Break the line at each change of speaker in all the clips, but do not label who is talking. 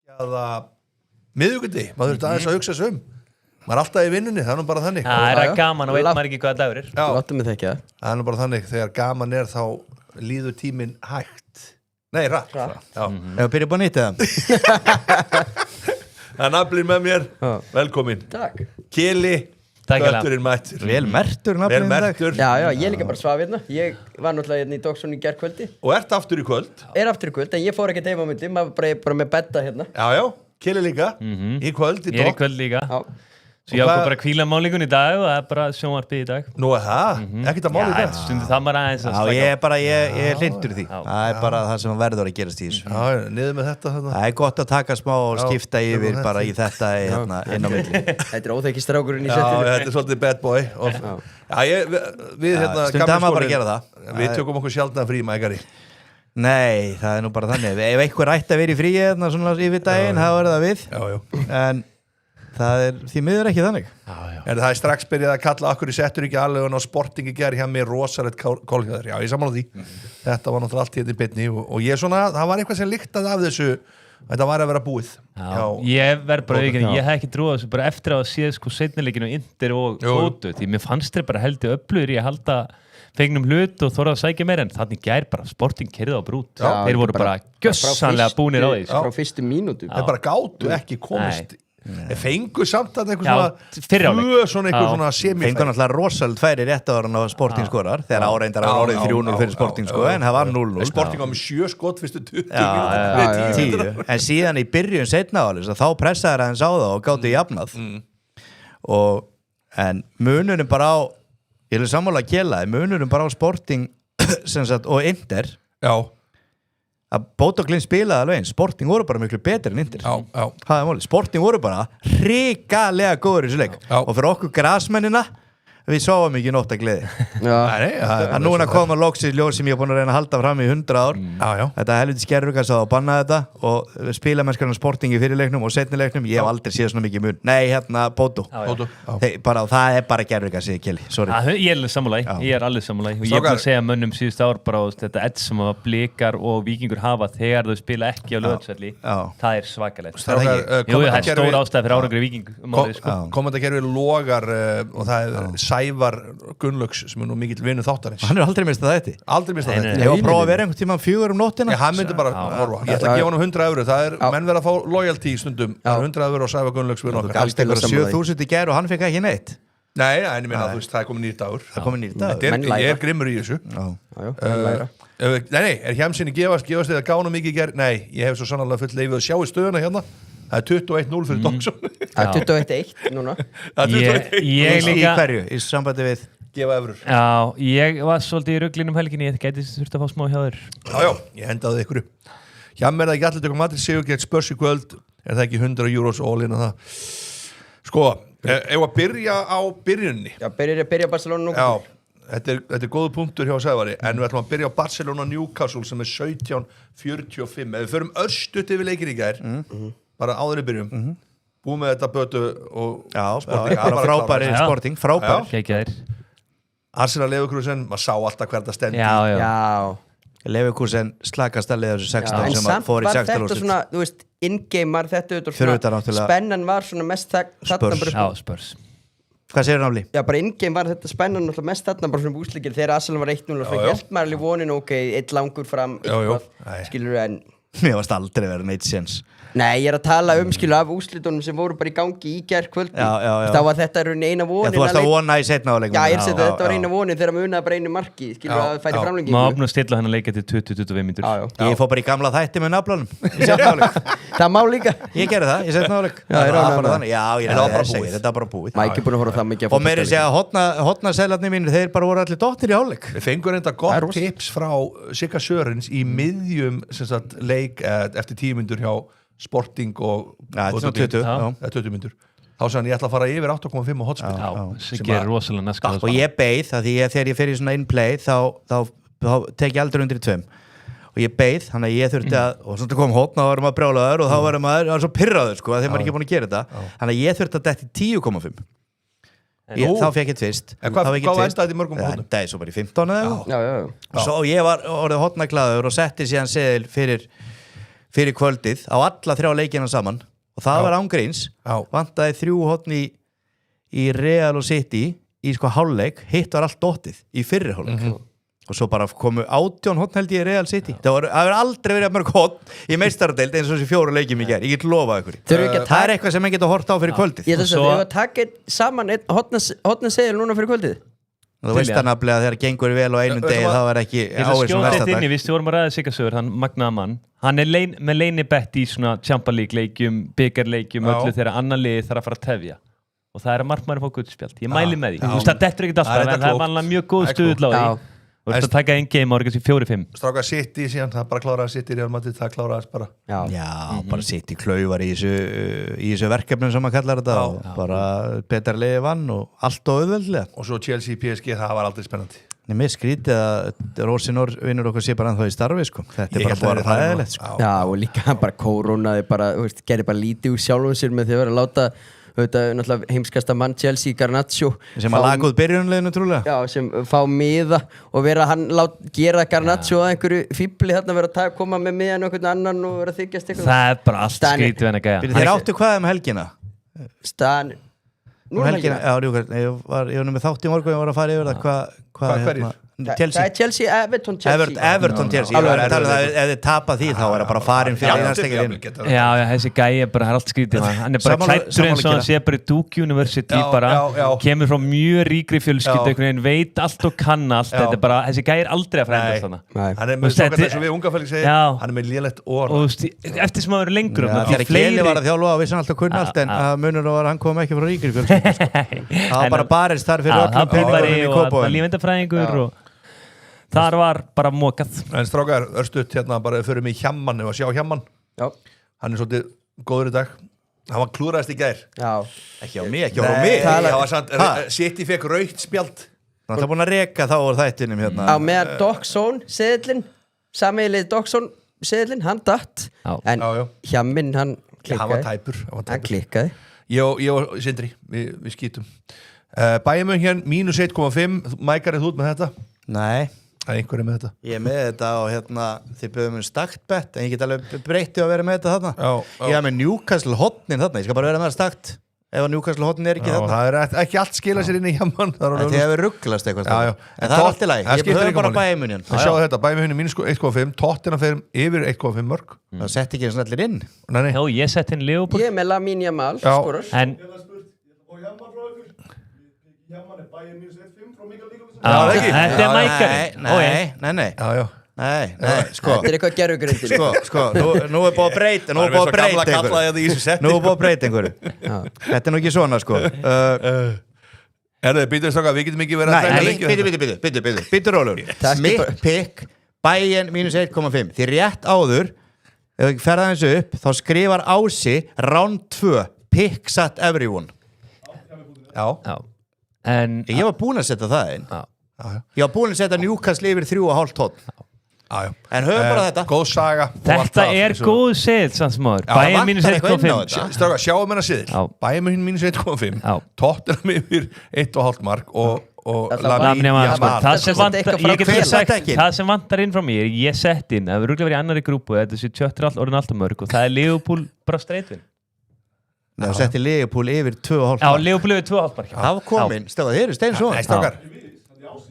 eða miðvikundi, maður þurfti aðeins að hugsa sig maður alltaf í vinnunni, það nú bara þannig
Það gaman og veit maður ekki hvaða dagur
Láttu mig þekja
það nú bara þannig, þegar gaman þá líður tíminn hægt nei, rætt
Ef byrja búin nýtt eða
það nafnir með mér, velkomin
Takk
Keli, götturinn mættur
Vel mertur nafnið
mertur
Já, ég líka bara svaf hérna Ég var náttúrulega hérna í Dogsson í gærkvöldi
og ert aftur í kvöld
Aftur í kvöld, en ég fór ekki heim á myndi Maður bara með bedda hérna
já, Keli líka, í kvöld
Ég í kvöld líka
Já
Svo ég ákvað bara að hvíla málingun í dag og það bara sjónvarpið í dag
nú það, ekkert að máli í dag
Stundum það maður aðeins að
Já, ég er hlindur því Það bara það sem verður að gerast í þessu
já, niður með þetta
Það gott að taka smá og skipta yfir bara í þetta inn á milli
Þetta þekki strákurinn í
já,
settinu
þetta svolítið bad boy við
Stundum maður bara að gera það
við tökum okkur sjaldna frí mækari
Nei, það nú bara þannig Ef einhver ætti að vera í fríi svona yfir daginn, þá það við En það því miður ekki þannig
það strax byrjað að kalla okkur í settur ekki alveg á Sporting í gerð hjá mér rosalegt kólhjöður, já ég sammála því þetta var náttúrulega allt í þetta beinni og ég svona, það var eitthvað sem líktað af þessu þetta var að vera búið
ég verð bara auðvitað, ég hef ekki trúið þessu bara eftir að séð sko seinnileikinu Inter og Kótu því mér fannst þeir bara heldur öflugir í að halda fengnum hlut og þorða að sækja meira en þannig gær bara Sporting keyrði á brút þeir voru bara gjössanlega búnir á því
frá fyrstu mínútu
þeir bara gátu ekki komist fengu samt að eitthvað svona semifæri
fengu náttúrulega rosalega færi rétt ára á Sporting skorar þegar áreindar var orðið 3-0 fyrir Sporting sko en það var 0-0
Sporting var með 7 skot fyrstu 20 mínútur
en síðan í byrjun seinna ális þá pressaði aðeins á það og gátu jafnað en munurinn bara á ég vil sammála að kela munurinn bara á Sporting og Inter að Bót og Glind spilaði alveg eins Sporting voru bara miklu betri en Inter Sporting voru bara hrikalega góður í þessu leik og fyrir okkur grasmennina við sáum ekki nótt að gleði að núna koma loksins ljós sem ég er búin að reyna að halda fram í 100 ár þetta helviti skerrugast að banna þetta og spilamennskarnar Sporting í fyrirleiknum og setnileiknum ég hef aldrei séð svona mikið mun nei hérna Bóto það er bara gerrugast ég Keli
ég er alveg sammála ég er alveg sammála og ég er búin að segja mönnum síðust ár bara þetta edd sem að Blikar og Víkingur hafa þegar þau spila ekki á Laugardalsvelli það er svakalegt það er stór ástæð fyrir árangri Víking
komandakerfi logar og það er Sævar Gunnlaugs sem er nú mikill vinur þáttarins
hann aldrei mistað þetta ég var að prófa að vera einhvern tíma 4 nóttina
hann myndi bara horfa ég ætla að gefa hann 100 €, það er menn verið að fá loyalty stundum 100 € á Sævar Gunnlaugs fyrir okkur
gafst eitthvað 7.000 í gær og hann fekk ekki neitt
nei, en ég meina þú veist, það er komið nýr dagur ég er grimmur í þessu nei, er hjemsinni gefast þið að gána mikið í gær nei, ég hef svo sannarlega full leifið að sjá í stöðuna hérna það er 21-0 fyrir Dogsson
það er 21-1 núna
ég líka
í hverju, í sambandi við
gefa evrur
ég var svolítið í ruglinum helginni ég gæti þurft að fá smá hjá þér
já, ég hendaði ykkur hjá mér það ekki allir tökum Madrid sigur gegn Spurs í kvöld er það ekki 100 € all in að það sko, ef að byrja á byrjunni
byrja Barcelona nú
þetta er góðu punktur hjá Sævari en við ætlum að byrja á Barcelona Newcastle sem er 17:45 ef við förum örstutt yfir leikinn í gær bara áður í byrjum búið með þetta Bötu og
Sporting frábæri Sporting frábær
Arsenal Leverkusen maður sá alltaf hverða stendi
Leverkusen slakast að leiða þessu 16
en
sem
samt
fór í
var
16
þetta svona þú veist in-game var þetta spennan var svona mest þarna
Spurs
hvað segir Náli?
Já, bara in-game var þetta spennan mest þarna bara svona úrslikir þegar Arsenal var 1-0 og það held maður alveg vonin eitt langur fram skilur en
mér varst aldrei verið neitt séns
nei, ég er að tala af úrslitunum sem voru bara í gangi í gærkvöldi þá var þetta eina vonin
þú varst að vona í seinna áleikum
þetta var eina vonin þegar maður unaði bara einu marki skilur að færi framlengingu
maður opna að stilla hann að leika til 20-25 mínútur
ég fór bara í gamla þætti með naflanum í seinna áleik
það má líka
ég gerði það í seinna áleik þetta er bara búið
maður ekki búin að horfa það mikið
og meiri segja að hotnaselarnir mínir þeir bara voru allir dottir í áleik
við fengur enda gott tips frá Sigga Sörens í miðjum leik eftir 10 mínútur hjá Sporting og 20 mínútur þá sagði hann ég ætla að fara yfir 8,5 og hotspil
sem gerir rosalega næska
og ég beið að þegar ég fer í svona in-play þá tek ég aldrei undir í 2 og ég beið, þannig að ég þurfti að og svona kom hotna og varum að brjálaður og þá varum maður svo pirraður sko, að þeim var ekki búin að gera þetta þannig að ég þurfti að detti 10,5 þá fekk ég tvist
hvað endaði þetta í mörgum hotnum?
Það er svo bara í 15 eða svo ég var orðið hotnaglaður og setti síðan seðil fyrir fyrir kvöldið á alla 3 leikina saman og það var ángríns vantaði 3 horn í Real og City í sko hálfleik, hitt var allt dottið í fyrri hálfleik og svo bara komu 18 horn held ég í Real City það hefur aldrei verið mörg horn í meistaradeild eins og þessi 4 leikjum í gerð ég get lofað ykkur það er eitthvað sem menn geta hort á fyrir kvöldið
ég þess að við taka saman horn segil núna fyrir kvöldið
þú veist það nafnilega að þegar gengur vel á einum degi þá er ekki áhersum næsta dag
við vorum að ræða Siggasögur, hann magnaða mann hann er með leinibett í svona Champions League leikjum, byggarleikjum öllu þegar annan liði þarf að fara að tefja og það er að markmaður fá guldspjald ég mæli með því, þú veist það dettur ekkert alltaf en það er vanlega mjög góð stuðl á því og þetta taka einn game á þessi 4-5
stráka City síðan, það bara kláraði City Real Madrid, það kláraðist bara
bara City klaufar í þessu verkefnum sem maður kallar þetta og bara betra liði vann og allt og auðveldlega
og svo Chelsea PSG, það var aldrei spennandi
mér skrítið að Rosinor vinnur okkur sé bara ennþá í starfi sko. þetta er bara búið ræðilegt sko.
Já og líka bara kórónaði bara, gerði bara lítið úr sjálfum sér með því að vera að láta náttúrulega heimskasta mann Chelsea Garnacho
sem að laga út byrjunleginu trúlega
já, sem fá miða og vera hann gera Garnacho að einhverju fíbli þarna vera að koma með miðan og einhvern annan og vera að þykjast eitthvað
það er bara allt skrítið en að gæja
þeir áttu hvað helgina?
Núna helgina?
Já, ég var með þátt í morgun og ég var að fara yfir það hvað
hverjir? Það er Chelsea, Everton Chelsea
ef þið tapa því þá er það bara farin fyrir einastekir
já, þessi gæi er bara allt skrítið hann er bara klættur eins og hann sé bara í Duke University bara, kemur frá mjög ríkri fjölskyldu veit allt og kann allt þetta er bara, þessi gæi er aldrei að frændast þannig
hann er með stokkar þess að við ungafæling segja hann er með lélegt orð
eftir sem að vera lengur
þegar Keli var að þjálfa og vissan alltaf kunna allt en munur var að hann kom ekki frá ríkri fjölskyldu það var bara barist þar fyrir öllum peningum
þar var bara mókað
en strákar, örstuðt hérna bara fyrir mig Hjammann ef að sjá Hjammann hann er svolítið góður í dag hann var klúraðist í gær
ekki á mig það
var samt, City fekk rautt spjald
það er búin að reka þá úr þættinum hérna
á meðan Doxon seðlinn sammeilið Doxon seðlinn hann datt en Hjammin hann klikkaði
ég og Sindri við skítum Bæjum hérna -1,5 Mækar er þú út með þetta?
Nei
einhverju með þetta
ég er með þetta og hérna þið byrðum stakt bett en ég get alveg breytti að vera með þetta þarna ég er með Newcastle hotnin þarna ég skal bara vera með það stakt ef að Newcastle hotnin er ekki þarna
það er ekki allt skila sér inn í Hjammann
þetta hefur rugglast eitthvað en það er allt í lagi ég byrðum bara Bæjumunjan
sjáu þetta Bæjumunjan -1,5 Tottenham fyrir yfir 1,5 mörg
það sett ekki eins og allir inn
já ég sett inn Leopold
ég er með Lamine Yamal skorar
en
Hjammann er Bayern -1,5 frá Mikael Nikolsen
þetta er Mækari
nei sko
þetta er eitthvað gerfugrindin
sko nú er búið að breyta einhverju þetta er nú ekki svona sko
við getum ekki verið
að býta rólur mitt pikk Bayern -1,5 því rétt áður ef ekki ferða þessu upp þá skrifar Ási round 2 pick sat everyone
en
ég var búinn að setja það inn ég var búinn að setja Newcastle yfir 3,5 tonn en höfum bara þetta
góð saga
þetta er góð seðl sannsmáður Bæjum -1,5
stráka sjáum hennar seðl Bæjum -1,5 Tottenham yfir 1,5 mark og Lamine Yamal
það sem vantar inn frá mér ég sett inn að við rúglega verið í annari grúpu þetta sé tjöttur orðin alltaf mörg og það er Liverpool bara streitvinn
það setti Leopold yfir 2,5
já, Leopold yfir 2,5 mark
það var komin, stöða, þeir eru steinsón
strákar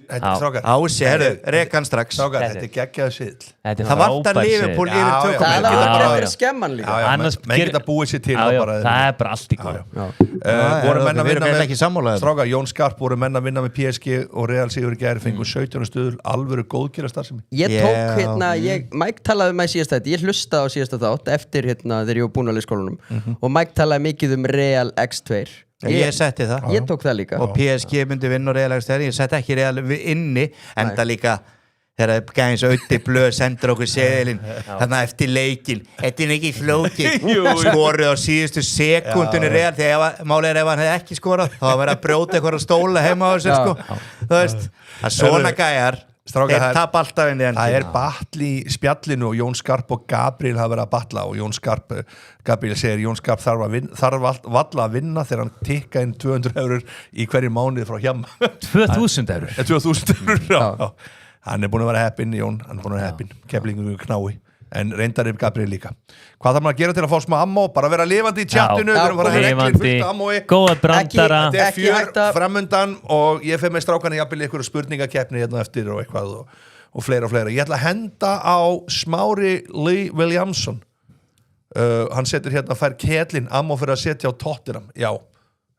Ási, rekan strax
þetta er geggjaðu siðl
það vantar Liverpool yfir 2,5
það er bara fyrir skemman líka
menn geta búið sér til
það er bara allt í góð
voru menn að vinna
með
strákar, Jón Skarp voru menn að vinna með PSG og Real Sigur gæri fengu 17 stuðul alvöru góðgera starfsemi
ég tók hérna, Mike talaði um mig síðast þetta ég hlustaði á síðasta þátt eftir hérna þegar ég var búin að leið skólanum og Mike talaði mikið um Real X2
ég setti það
ég tók það líka
og PSG myndi vinna og Real X2 ég setti ekki Real inni en það líka þegar gæðins auðvitað blöð sendur okkur seðilinn þannig að eftir leikinn þetta er ekki flókið skoruð á síðustu sekundunni Real þegar málið er ef hann hefði ekki skorað þá var verið að brjóta eitthvað stóla heima á þessu sko þú veist að svona gæjar þeir tap alltaf inn í enn
það er batli í spjallinu og Jón Skarp og Gabriel hafa verið að batla og Gabriel segir Jón Skarp þarf valla að vinna þegar hann tikka inn 200 eurur í hverju mánuði frá Hjam
2000 eurur
2000 eurur hann er búin að vera heppinn Jón hann er búin að vera heppinn keflingu knái en reyndar Gabriel líka. Hvað þarf maður að gera til að fá smá ammó? Bara vera lifandi í chatinu, við erum bara reglin fullt af ammói.
Góða brandara.
Þetta fjör framundan og ég fer með strákana jafnvel í einhverju spurningakeppni hérna eftir og eitthvað og fleira. Ég ætla að henda á Smári Lee Williamson. Hann setur hérna, fær Ketlin ammó fyrir að setja á Tottenham. Já,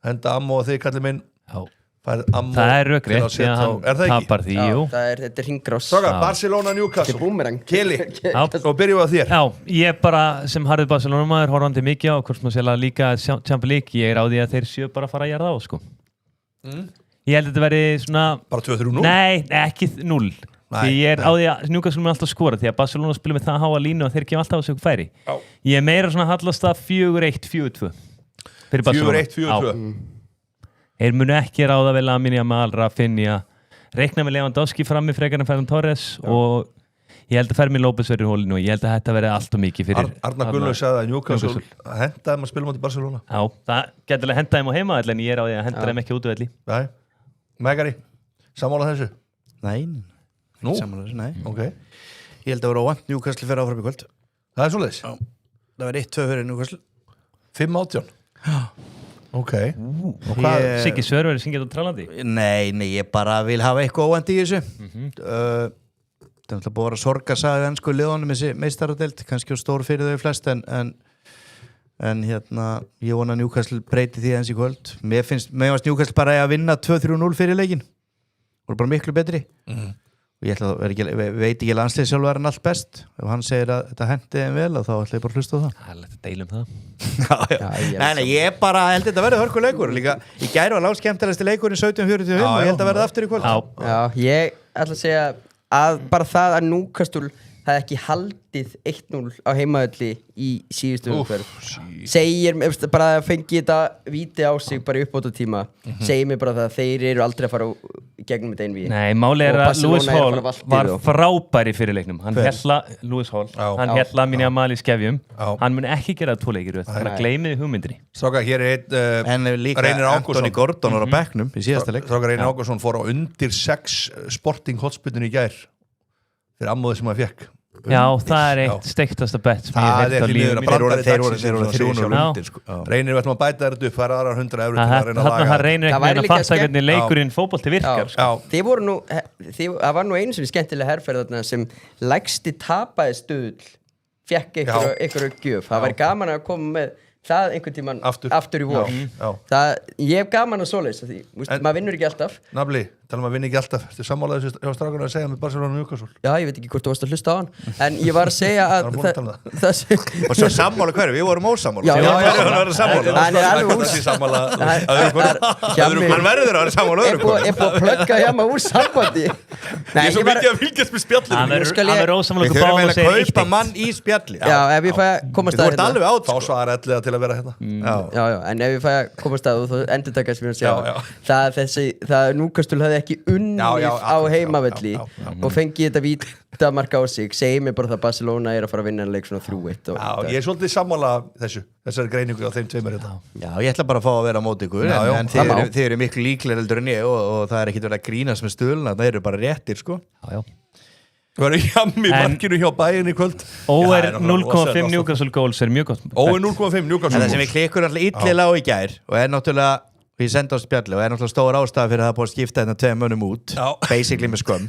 henda ammó og þig kallir minn.
Já. Það er rökkrið því að hann tapar því, jú.
Þetta er hringrás.
Barcelona Newcastle. Kili, og byrjum við á þér.
Já, ég bara sem harðið Barcelona maður horfandi mikið á hvort maður sér líka Champions League, ég á því að þeir séu bara að fara að jarða á, sko. Ég held að þetta veri svona...
Bara 2-3-0?
Nei, ekki 0. Því ég á því að Newcastle mun alltaf skora því að Barcelona spila með það háa línu og þeir kemur alltaf á sig færi. Ég meira svona hallast að 4-1-4-2 fyrir Barcelona.
4-1-4-2.
Þeir munu ekki ráða vel að minja með allra að finja reikna með Lewandowski frammi frekar en Ferran Torres og ég held að Fermin López verður í hólinu og ég held að þetta verði allt og mikið fyrir
Arnar Gunnlaug sagði að Newcastle henda þeim að spila móti Barcelona.
Já, það getur alveg henda þeim á heimavelli en ég er á því að henda þeim ekki útvelli.
Nei, Megari, sammála þessu?
Nei, sammála þessu, nei.
Okay.
Ég held að vera óvænt Newcastle fyrir áfram í kvöld.
Það er svoleiðis?
Já, það var 1-2 fyrir Newcastle.
5-18? Já. Ok.
Og hvað, Siggi Svör verið syngjað á Trálandi?
Nei, ég bara vil hafa eitthvað óvænt í þessu. Það er alltaf búið að vera sorgarsaga ennsku liðunum þessi meistaradeild, kannski á stór fyrir þau flest en hérna, ég vona Newcastle breyti því eins í kvöld. Mér finnst Newcastle bara að vinna 2-3-0 fyrir leikinn. Það voru bara miklu betri. Og ég ætla að veit ekki landsliðsjálfur allt best. Ef hann segir að þetta hendi þeim vel þá ætla ég bara að hlusta á það.
Það er lett að deila það.
Nei, ég bara held þetta verði hörkuleikur. Líka í gær var langskemmtilegasti leikur í 17:45 og ég held að verði aftur í kvöld.
Já, ég ætla að segja að bara það að Newcastle það ekki haldið 1-0 á heimavelli í síðustu umferð segir bara að fengi þetta víti á sig bara í uppbótartíma segir mér bara það að þeir eru aldrei að fara gegnum þetta einvíi.
Nei, máli er að Lewis Hall var frábær í fyrirleiknum hann hella minni að mali skefjum hann mun ekki gera 2 leikir þannig að gleymiði hugmyndri.
Stráka, hér er
en líka Anthony Gordon var á bekknum í síðasta leik.
Stráka, Reynir Ágússon fór á undir 6 Sporting hotspillinu í gær fyrir ammóðið sem hann fekk.
Já, það er eitt steiktasta bett sem ég hef heilt á lífum.
Þeir voru undir.
Reynir við ætlum að bæta þetta upp, það er aðra 100 € til að reyna að laga.
Það reynir ekki að fatta hvernig leikurinn fótbolti virkar.
Það var nú einu sem skemmtilega herrferð sem lægsti tapaði stuðl fekk einhverju gjöf. Það væri gaman að koma með það einhvern tímann aftur í vor. Ég hef gaman að svoleiðis því maður vinnur ekki alltaf.
Nafli, tala að vinna ekki alltaf. Þetta er sammálaðið hjá strákunum að segja með Barcelona og Newcastle.
Já, ég veit ekki hvort þú varst að hlusta á hann en ég var að segja að
og svo sammála hverju, við vorum ósammála.
Hann er alveg
hann verður að vera sammála
öðru er búið að plugga hjá maður úr sambandi.
Ég er svo mikið að fylgjast með spjallinu.
Hann verður ósammála
við þurfum að kaupa mann í spjalli.
Já, ef ég fæ að komast að
þá svarar elliða til að vera hérna.
Já, en ef ég fæ að komast að þú endurtaka sem ég er að segja það Newcastle hafði ekki unnið á heimavelli og fengið þetta vítamark á sig segir mér bara það Barcelona er að fara að vinna en leik svona 3-1.
Já, ég er svolítið sammála þessari greiningu á þeim tveimur hérna.
Já, ég ætla bara að fá að vera á móti ykkur en þið eru miklu líklega heldur en ég og það er ekkert verið að grínast með stuðluna, það eru bara réttir sko.
Já.
Það verður hjammi markinu hjá Bayern í kvöld.
Over 0,5 Newcastle goals er mjög gott.
Over 0,5 Newcastle goals.
Það sem við klikkur alltaf illilega á í gær og er náttúrulega, við senda á spjalli og er náttúrulega stór ástæða fyrir að það búið að skipta þetta 2 mönnum út, basically með skömm,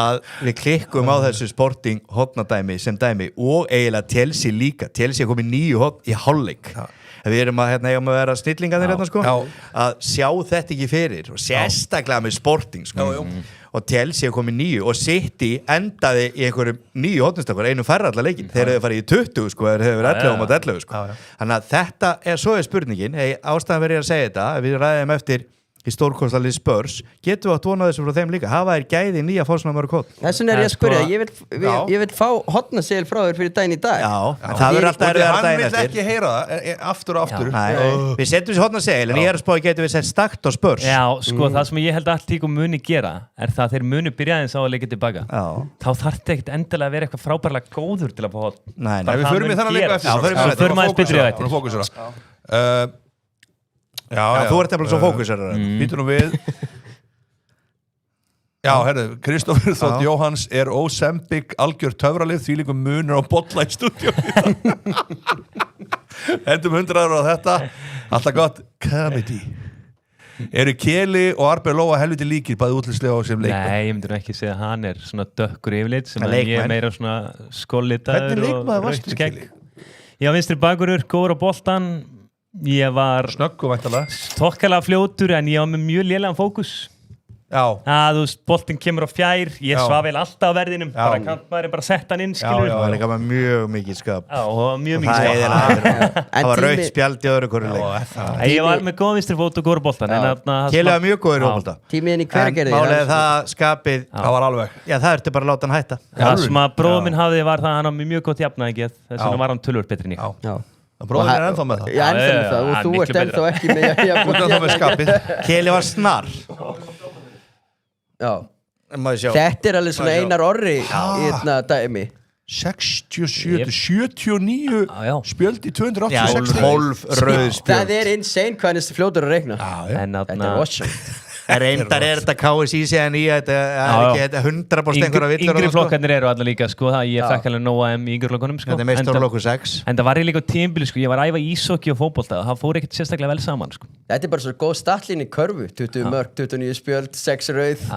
að við klikkum á þessu Sporting hotnadæmi sem dæmi og eiginlega Chelsea líka. Chelsea komið 9 hotn í hálfleik. Við erum að eigum að vera snillingarnir hérna sko, að sjá þetta ekki fyrir og sérstaklega með Sporting sko. Og Chelsea komið 9 og City endaði í einhverjum 9 hotnastakar, einu færra allar leikinn. Þeir hefur farið í 20 sko, þeir hefur verið 11 mot 11 sko. Þannig að þetta svo spurningin, ástæðan verið að segja þetta, við ræðum eftir í stórkostalið Spurs, getum við átt vonað þessu frá þeim líka, hafa þér gæði nýja fá svona mörg hot.
Þess vegna er ég að spyrja, ég vil fá hotnasegil frá þér fyrir daginn í dag.
Já, en það verður alltaf erfiðara daginn eftir.
Hann vil ekki heyra það aftur og aftur.
Við setjum þessi hotnasegil, en ég er að spá getum við sett stakt á Spurs.
Já, sko það sem ég held að allt tíkum muni gera er það að þeir muni byrjaðins á að leika tilbaka. Þá þarf þetta ekkert endilega að vera eitthvað frábærlega góður til að fá hot.
Nei, við förum í þannig leika eftir.
Já, þú ert eftir svo fókusar
Býtur nú við Já, herru, Kristófer Þótt Jóhanns Ozempic algjör töfralið því líkum munur á bolla í stúdíu Hendum 100 € á þetta Alltaf gott comedy Eru Keli og Arber Lóa helviti líkir bæði útlitslega og sem leikmenn?
Nei, ég myndir ekki segja að hann svona dökkur yfirleitt sem að ég meira svona skollitaður og rautt skegg. Ég var vinstri bakurur, góður á boltan. Ég var
snöggur væntanlega.
Tokkalega fljótur en ég var með mjög lélegan fókus.
Já.
Þú veist, boltinn kemur á fjær, ég svaf vel alltaf á verðinum, bara kantmaðurinn bara sett hann inn, skilur.
Já, það var líka með mjög mikið skap.
Já, og mjög mikið skap.
Það var rautt spjald í öðru hverju leik.
Ég var með góð vinstri fót og góður boltan.
Keli var mjög góður í bolta.
Tímiðin í Hveragerði.
En málið það skapið,
það var alveg.
Já, það ertu bara að láta hann hætta.
Það sem að bróður minn hafði var það að hann var mjög gott jafnaði þess vegna var hann tölvöld betri en ég.
Bróðin ennþá með það.
Já, ennþá með það og þú ert ennþá ekki með
skapið.
Keli var snar.
Já. Þetta alveg svona Einar Orri í þetta dæmi.
67, 79 spjöld í 286
12 rauð spjöld.
Það insane hvað hann fljótur að reikna. Þetta awesome.
Reyndar þetta KSÍ síðan í þetta er ekki 100% einhverja villur.
Yngri flokkarnir eru allir líka sko, það ég fekk alveg nóga í yngri flokkunum sko.
Þetta er meist stórlokkur 6.
En það var ég líka á tímabili sko, ég var að æfa ísokki og fótbolta og það fór ekkert sérstaklega vel saman sko.
Þetta er bara svo góð startlín í körfu, 20 mörg, 29 spjöld, 6 rauð.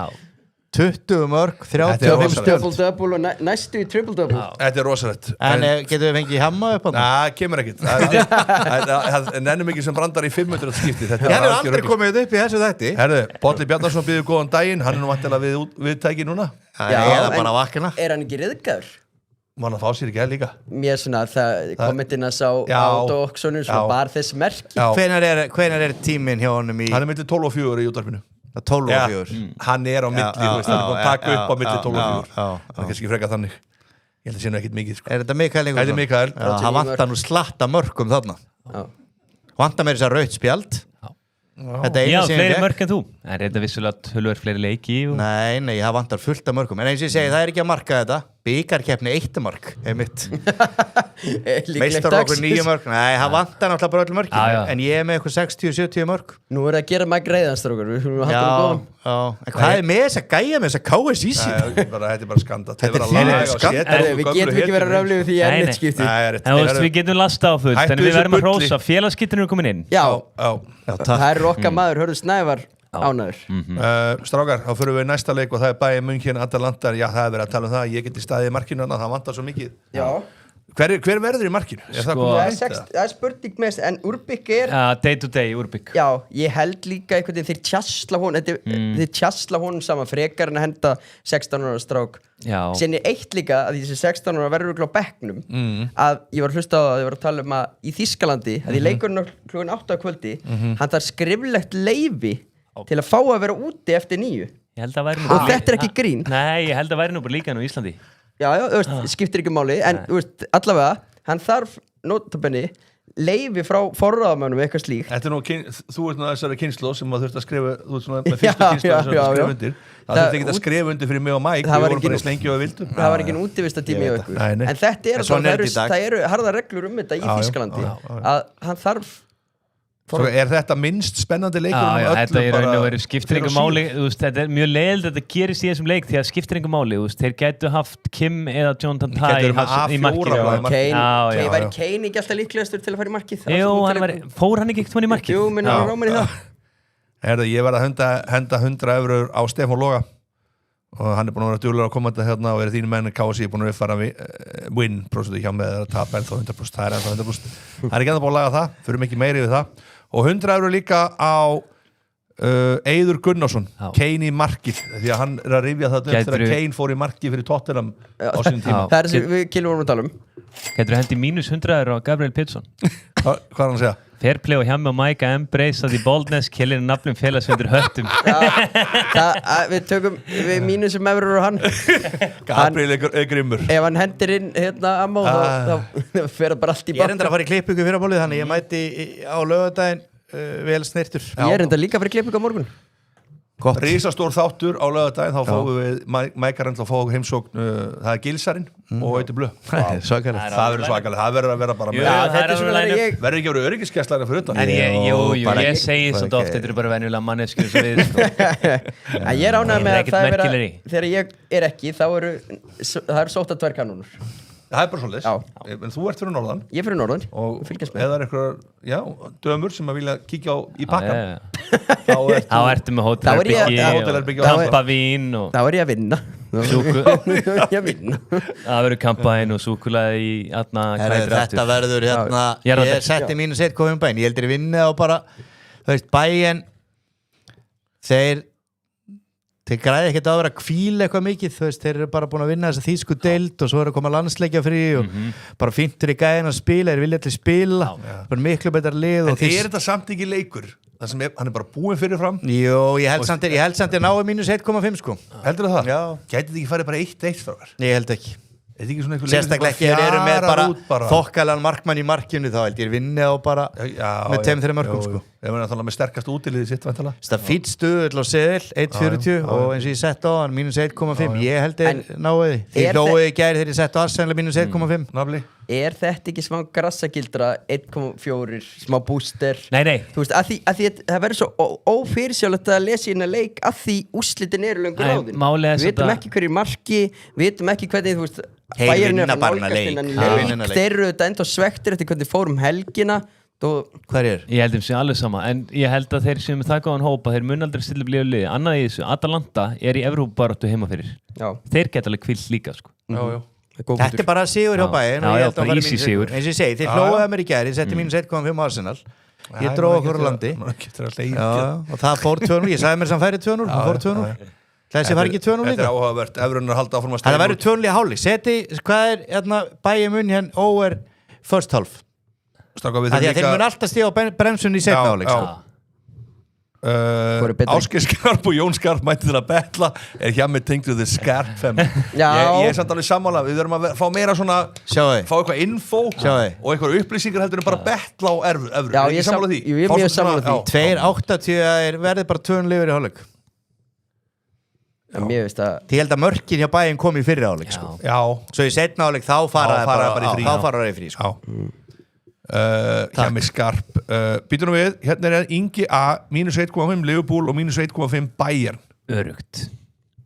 20 mörg,
35 double-double og næstu í triple-double.
Þetta rosalegt.
En getur við fengið hamma upp á það?
Næ, kemur ekkert. Það nennum ekki sem brandar í 500 skipti.
Ég hefur aldrei komið upp í þessu þætti.
Herðu, Bolli Bjarnason býður góðan daginn, hann nú vantilega viðtæki núna.
Já, bara vakna.
Er hann ekki riðgaður?
Má hann að fá sér ekki líka?
Mér svona, það kommentina sá á Dóksonum sem var þess merki.
Hvenær tíminn hjá honum í...
Hann milli 12 og 4 í útvarpinu.
12 og 4.
Hann á milli, þú veist, hann búin að taka upp á milli 12 og 4. Það er kannski frekar þannig. Ég held að sé nú ekkert mikið, sko.
Er þetta Mikael Ingvarsson?
Þetta er Mikael.
Það vantar nú slatta mörkum þarna. Vantar mér þess að rautt spjald.
Já, fleiri mörk en þú. En þetta vissulega tölur fleiri leiki.
Nei, það vantar fullt af mörkum. En eins og ég segi, það er ekki að marka þetta. Bikarkeppni 1 mark, mitt. Meistarlokkur 9 mörk. Nei, það vantar náttúrulega bara öll mörkin. En ég með eitthvað 60-70 mörk.
Nú er það að gera maður greiðanstrókur. Við skulum halda það góðan.
En hvað er með þess að gæja með þess að KSÍ?
Þetta er bara skandal.
Við getum ekki verið að röflega því ennett skipti.
Við getum lasta á fullt, en við verðum að hrósa. Félagsskiptin eru komin inn.
Já, það er okkar maður, Hörður Snævar ánæður.
Strákar, þá fyrir við næsta leik og það er Bayern München, Atalanta. Já, það er verið að tala um það. Ég geti staðið í markinu, það vantar svo mikið.
Já.
Hver verður í markinu?
Það er spurning með, en Úrbik er...
Day to day, Úrbik.
Já, ég held líka einhvern veginn, þeir tjastla honum saman frekar en að henda 16 ára strák. Sen er eitt líka að þessi 16 ára verður á bekknum, að ég var að hlusta á það, ég var að tala um að í Þýskalandi, að í leikurinn klukkan 8 á kvöldi, hann þarf skriflegt leyfi til að fá að vera úti eftir 9. Og þetta er ekki grín.
Nei, ég held að væri nú bara líka nú í Íslandi.
Já, skiptir ekki máli, en allavega, hann þarf notabenni leyfi frá forráðamönnum eitthvað slíkt.
Þetta er nú, þú ert nú þessari kynslu sem að þurft að skrifa, þú ert svona með fyrstu kynslu að skrifa undir. Það þurft ekki að skrifa undir fyrir mig og Mike, við vorum bara í slengi og við vildum.
Það var ekki en útivistatími og ykkur. En þetta það eru harða reglur þetta í Þýskalandi, að hann þarf...
Er þetta minnst spennandi leikur?
Já, þetta er raun og veru skiptir ykkur máli, þetta er mjög leiðilegt að þetta gerist í þessum leik því að skiptir ykkur máli, þeir gætu haft Kim eða Jonathan Tye í markinu.
Kane væri Kane ekki alltaf líklegastur til að fara í markið?
Jú, fór hann ekki ekkert í markið?
Jú, menn hann rámar í það.
Ég var að henda 100 eurur á Stefán Loga og hann er búin að vera duglegur að koma þetta hérna og þínu menn KSÍ búin að uppfæra win-prosentu hjá með að tapa ennþá 100%, það er ennþá 100%. Það er ekki ennþá búin að laga það, fyrir mikið meiri við það. Og 100 eurur líka á Eiður Gunnarsson, Kane í markið, því að hann er að rifja það upp þegar Kane fór í markið fyrir Tottenham á sínum tíma.
Það er sem við Kilur vorum að tala um.
Getur þú hendi mínus 100 eurur á Gabriel Pitson?
Hvað er hann að segja?
Fairplay og hjammi og Mike embrace að því boldness, Killir nafnum félags undir höttum.
Við tökum við mínusum eurur á hann.
Gabriel er grimmur.
Ef hann hendir inn hérna ammá þá fer það bara allt í bakka.
Ég er enda að fara í klippingu fyrir málið þannig ég mæti á laugardaginn vel snirtur.
Ég er enda líka að fara í klippingu á morgun.
risastór þáttur á laugardaginn, þá fáum við Mækarend að fá heimsókn, það Gilsarinn og Auði Blöð.
Svakalegt.
Það verður svakalegt, það verður að vera bara verður ekki að vera öryggisgæslarinn fyrir utan.
Ég segi svo oft, þetta eru bara venjulega manneskjur sem við
Ég er ánægður með að það vera, þegar ég er ekki, það eru sótt að 2 kanónur.
Það er bara svolítið, en þú ert fyrir norðan.
Ég er fyrir norðan
og eða eitthvað dömur sem að vilja kíkja í pakkan
þá ertu með hótelherbyggi og kampavín
þá er ég að vinna
það verður kampavín og súkkulaði í
þetta verður ég setti mínu setkomum bæn, ég heldur ég vinni á bara bæinn þeir græði ekkert að vera að hvíla eitthvað mikið, þeir eru bara búin að vinna þessa þýsku deild og svo eru að koma landsleikja frí og bara fíntur í gæðin að spila, þeir vilja til spila, bara miklu betra lið.
En þetta samt ekki leikur? Það sem hann er bara búinn fyrirfram?
Jú, ég held samt að náðu mínus 1,5 sko.
Heldur það?
Já.
Gæti þið ekki farið bara 1-1 frá þér?
Ég held ekki.
Sérstaklega
ekki ef þeir eru með bara þokkalan markmann í markinu þá held ég vinni á bara með 2-3 mörgum sko.
Ég meina þannig með sterkast útiliðið sitt væntanlega.
Það fýtt stuðull og seðil 1,40 og eins og ég sett á hann mínus 1,5. Ég held þeir náðu því. Því hlóðu í gær þegar ég sett á Arsenal mínus 1,5.
Nafli.
Er þetta ekki smá grassagildra 1,4 smá booster?
Nei.
Þú veist, að því það verður svo ófyrirsjálflegt að lesa inn að leik að því úrslitin eru löngu ráðin. Við vitum ekki hverju marki, við vitum ekki hvernig, þú veist, Bayern er að nálgast innan leik. Þeir eru þetta enda svektir eftir hvernig fórum helgina.
Hver
Ég held sem alveg sama, en ég held að þeir sem það góðan hópa, þeir mun aldrei stilla blíða liði. Annað í þessu, Atalanta er í Evrópubaráttu heima fyrir. Þeir geta alveg kvilt líka, sko.
Þetta er bara sigur hjá Bayern og ég held að
easy sigur.
Eins og ég segi, þeir hlóðu að mér í gær, ég setti mínus 1,5 Arsenal. Ég dróð okkur á landi og það fór 2-0, ég sagði mér sem færi 2-0, það fór 2-0. Þessi var ekki 2-0 líka.
Þetta er áhugavert, Evrópunar halda áfram að stæða.
Það verður 2-0 í hálfleik. Seti, hvað er Bayern München over first half? Þeir mun alltaf stíða á bremsunni í seinna hálfleik.
Ásgeir Skarp og Jón Skarp mætti til að betla er hjá mig tengdu þið Skarp 5. Ég er samt alveg sammála, við þurfum að fá meira svona fá eitthvað info og eitthvað upplýsingar heldur en bara betla á Evru.
Já, ég er sammála því. Ég er mjög sammála því.
2.80 verði bara 2 liður í hálfleik. Ég held að mörkin hjá Bayern kom í fyrri hálfleik sko. Svo í seinna hálfleik þá fara það í frí sko.
Hjá mig Skarp býtum við, hérna er Ingi A minus 1,5 Liverpool og minus 1,5 Bayern.
Örugt.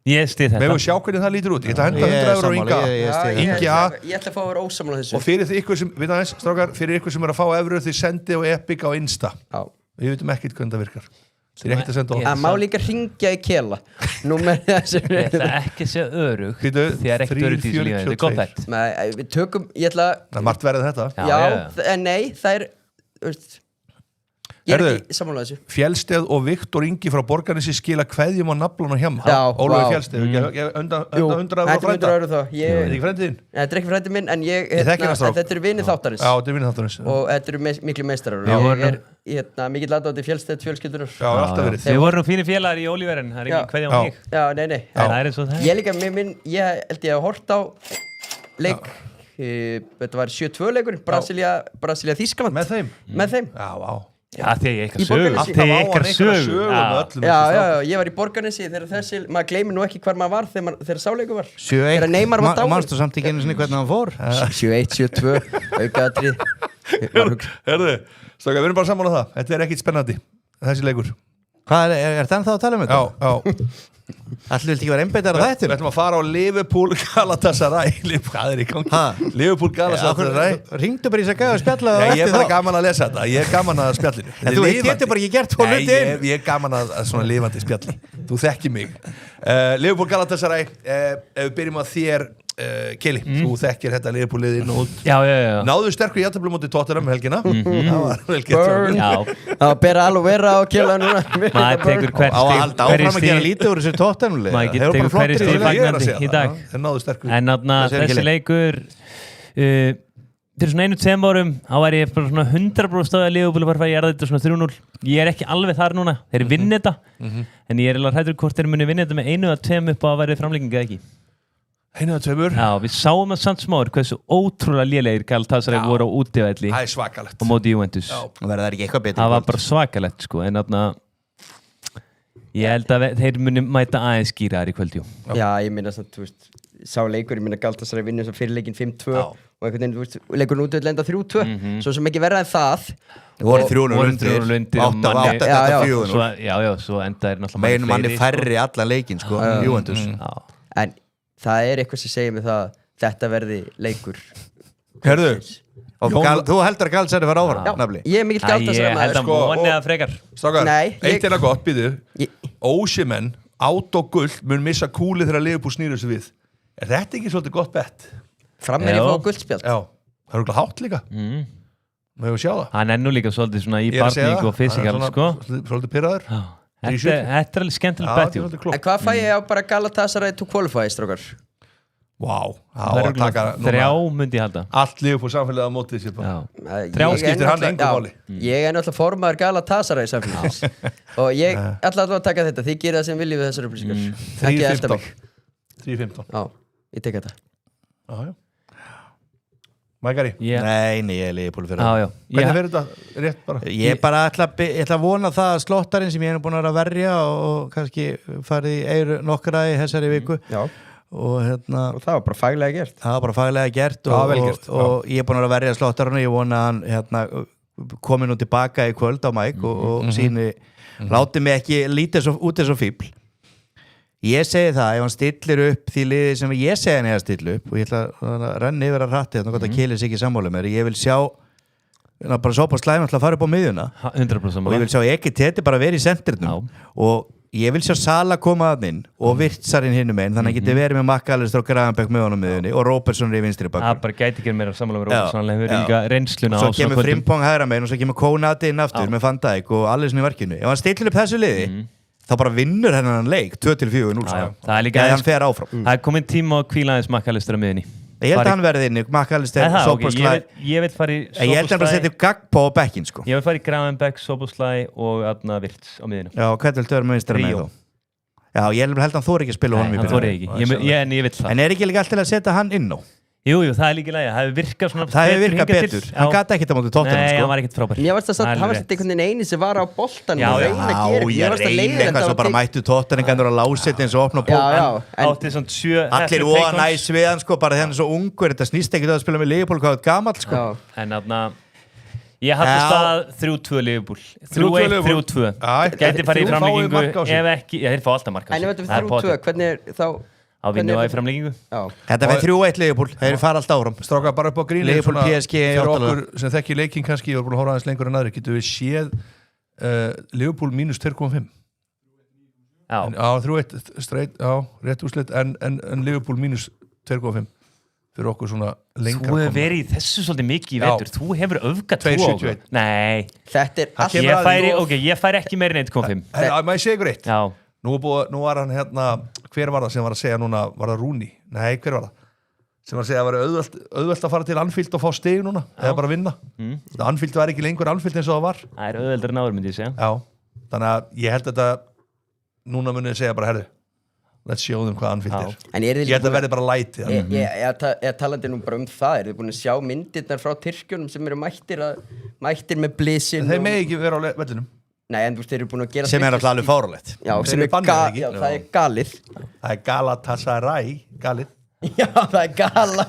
Ég stið þetta.
Við höfum sjá hvernig það lítur út. Ég ætla að henda 100 € á Inga A. Ingi A.
Ég ætla að fá að vera ósammála þessu.
Og fyrir ykkur sem, við aðeins, strákar, fyrir ykkur sem er að fá evru þið sendi á Epic á Insta. Við veitum ekkert hvernig það virkar. Þið er ekkert að senda á.
Það má líka hringja í Kela. Númer þessu.
Ég ætla ekki að segja örugt. Því er ekkert örugt í þessu lífi. Þetta er gott þetta.
Nei, við tökum, ég ætla...
Það er margt verið þetta.
Já, nei, það er... Ég er ekki sammála þessu.
Fjellsteð og Viktor Ingi frá Borgarnesi skila kveðjum á naflan og hjá Ólafur Fjellsteð undan 100 € frænda.
Þetta er
ekki frændið þinn?
Þetta er ekki frændið minn en þetta eru vinir þáttarins.
Já, þetta eru vinir þáttarins.
Og þetta eru miklu meistarar. Ég er mikill aðdáandi Fjellsteð fjölskyldunar.
Já, alltaf verið.
Þið voru nú fínir félagar í Ólíverinn, það er ekki kveðja á mig.
Já, nei.
Það er eins og það.
Ég líka, ég held ég að horta á leik. Þetta var 7-2 leikur, Brasilia Þýskaland. Með þeim?
Já, þegar ég eitthvað sögu.
Já, ég var í Borgarnesi þegar maður gleymir nú ekki hvar maður var þegar sáleikur var.
7-1, mannstu samt ekki einu sinni hvernig hann fór?
7-1, 7-2, aukaðatrið.
Herðu, Strákar, við erum bara saman á það. Þetta er ekkit spennandi, þessi leikur.
Hvað er það ennþá að tala um þetta?
Já.
Allir vilt ekki vera einbeitar á þetta?
Við ætlum að fara á Liverpool Galatasaray. Hvað er í gangi? Liverpool Galatasaray.
Ringdu bara í þess að gæða og spjalla
það. Ég er bara gaman að lesa þetta. Ég er gaman að spjallinu.
En þú getur bara ekki gert tvo hluti inn.
Ég er gaman að svona lifandi spjalli. Þú þekkir mig. Liverpool Galatasaray. Ef við byrjum að þér Kili, þú þekkir þetta Liverpool-lið inn og út.
Já.
Náðu sterkur í jafntefli móti Tottenham helgina. Það var vel gett.
Það bera alveg vera á Kila núna.
Maður tekur hvert stig.
Á að halda áfram að gera lítið úr þessu Tottenham-lið.
Maður tekur hvert stig fagnandi í dag.
Þeir náðu sterkur.
En þessi leikur fyrir svona 1-2 árum þá var ég bara svona 100% stöðu að Liverpool var að gera þetta svona 3-0. Ég er ekki alveg þar núna. Þeir vinna þetta. En ég er alveg hræddur hvort þeir muni vinna þetta með 1 eða 2 upp á að vera framlengingu eða ekki.
1 eða 2?
Já, við sáum að samt smáður hversu ótrúlega lélegir Galatasaray voru á útivelli.
Það er svakalegt.
Og móti Juventus.
Það verður ekki eitthvað betur.
Það var bara svakalegt sko, en Ég held að þeir muni mæta aðeins skýraðar í kvöld, jú.
Já, ég minna samt, þú veist, sá leikur, ég minna Galatasaray vinnur sem fyrirleikin 5-2 og einhvern veginn, þú veist, leikurinn út lenda 3-2, svo sem ekki verða en það.
Það voru 300 undir, 8-4.
Já, svo enda náttúrulega
megin manni færri alla leikin, sko, Juventus.
En það eitthvað sem segir mig það, þetta verði leikur.
Herðu,
þú heldur að Galatasaray fara áfram, nafli?
Ég mikill Galatasaray
Ég held að móni að frekar.
Strákar, eitt gott, býðu. Ósimenn, át og guld mun missa kúli þegar Liverpool snýru sig við. Þetta ekki svolítið gott bett?
Frammeir ég fá guldspjald.
Já, það eru hátt líka. Má ég sjá það?
Hann nú líka svolítið svona í barning og fysikal, sko.
Svolítið pirraður.
Þetta alveg skemmtilegt bett, jú.
En hvað fæ ég á bara Galatasaray to qualify, strákar?
Vá,
það er þrjá myndi ég halda.
Allt Liverpool samfélagið á mótið sér bara.
Þrjá
skiptir hann engu máli.
Ég náttúrulega formaður Galatasaray samfélags og ég ætla að taka þetta. Þið gerir það sem viljið við þessar upplýsingar. Ekki elda mig.
3-15.
Já, ég tek þetta.
Mækari?
Nei, ég er Liverpool fyrir það.
Hvernig verður þetta rétt bara?
Ég bara ætla að vona það að slottarinn sem ég búin að verja og kannski farið í eyru nokkra í þessari viku.
Já.
Og
það var bara faglega gert
og ég er búin að verja slottarinn og ég vona að hann komi nú tilbaka í kvöld á Mike og síni láti mig ekki lítið út eins og fíbl. Ég segi það, ef hann stillir upp því liði sem ég segi hann að stilla upp og ég ætla að renna yfir að ratti þannig að Kili sig ekki sammála mér, ég vil sjá bara sopa slæm að fara upp á miðjuna
100%
og ég vil sjá ekki Teti bara verið í sentrinum og ég vil sjá Sala koma að inn og Virtsarinn hinum einn þannig að geti verið með McAllister og Gravenberg með honum miðjunni og Robertson í vinstri bakgrunn.
Það bara gæti ekki meira sammála með Robertson, hann hefur líka reynsluna á
svo kemur Frimpong hægra megin og svo kemur Konati inn aftur með Van Dijk og allir svona í verkinu. Ef hann stillir upp þessu liði þá bara vinnur hennan leik 2-4-0.
Það er líka
hann fer áfram.
Það er komin tíma á kvíla aðeins McAllister á miðjunni.
Ég held að hann verði inni, McAllister, Szoboszlai.
Ég veit fara í Szoboszlai.
Ég held að hann bara setja Gakpo á bekkinn, sko.
Ég veit fara í Gravenberg, Szoboszlai og Virts á miðjunni.
Já, hvernig viltu vera með vinstri með þá? Já, ég held að hann þori ekki að spila honum í byrjun.
Hann þori ekki, en ég vil það.
En ekki líka alltaf að setja hann inn á?
Jú, það er líka lægi, það hefur virkað svona
það hefur virkað betur, hann gæti ekkert á móti Tottenham
Nei, hann var ekkert frábær
Mér varst að hann var þetta einhvern veginn eini sem var á boltanum
Já, ég reyni eitthvað svo bara mættu Tottenham að láset eins og opna
boltan
Allir voða næs við hann sko, bara þegar hann er svo ungur þetta snýst ekkert að spila með Liverpool hvað er gamall sko
En þarna Ég hafði stað 3-2 Liverpool 3-1, 3-2 Gæti farið í framlengingu ef ekki þeir fá alltaf marka
En ef þetta er 3-2, hvernig er þá
á vinnu á í framlengingu
Þetta fyrir 3-1 Liverpool, þeir fara alltaf áfram
Stráka bara upp á gríni
Liverpool PSG
fyrir okkur sem þekki leikinn kannski og búin að hóra aðeins lengur en aðri getur við séð Liverpool mínus 2,5 Já, 3-1 straight, já, rétt úrslit en Liverpool mínus 2,5 fyrir okkur svona lengra
Þú hefur verið í þessu svolítið mikið í vetur Þú hefur öfgat
2,71
Nei
Þetta er
Ég færi ekki meira en 1,5
Má ég segja ykkur eitt?
Já
Nú var hann hérna, hver var það sem var að segja núna, var það Rooney? Nei, hver var það? Sem var að segja að það var auðvelt að fara til Anfield og fá stig núna, eða bara vinna. Anfield var ekki lengur Anfield eins og það var.
Það er auðveldur en áður myndi ég segja.
Já, þannig að ég held að þetta, núna munið segja bara, herðu, let's show them hvað Anfield er. Ég held að verði bara lætið.
Ég talandi nú bara það, þið búin að sjá myndirnar frá Tyrkjunum sem eru mættir með blísin.
Þeir megi ekki vera á vellinum.
Nei, en þú veist, þeir eru búin að gera
sem er alltaf alveg fáránlegt
Já, það er galið
Það er Galatasaray, galið
Já, það er gala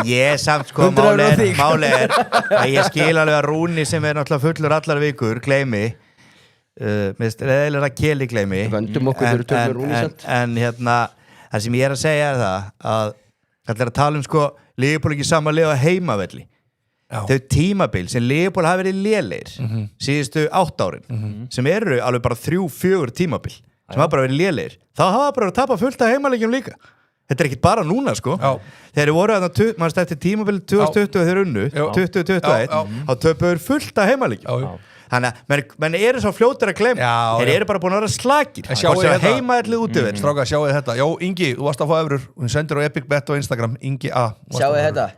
Ég samt sko, máli er að ég skil alveg að Rooney sem er náttúrulega fullur allar vikur gleymi með eðlilega Keli gleymi
Vöndum okkur fyrir tölur Rooney samt
En hérna, það sem ég er að segja er það að það er að tala sko Liverpool ekki saman liða heimavelli þau tímabil sem Liverpool hafi verið lélegir síðustu 8 árin sem eru alveg bara 3-4 tímabil sem hafa bara verið lélegir þá hafa bara að tapa fullt af heimaleikjum líka þetta er ekkit bara núna sko þegar þið voru að maður stætti tímabil 2020 þeir unnu 2021 þá töpuður fullt af heimaleikjum þannig að menn eru svo fljótir að gleyma þeir eru bara búin að vera slagir heimaðlið útivell
Stráka, sjáu þetta Já, Ingi, þú varst að fá eurur hún sendir á Epic Bet á Instagram Ingi A
Sjáu þetta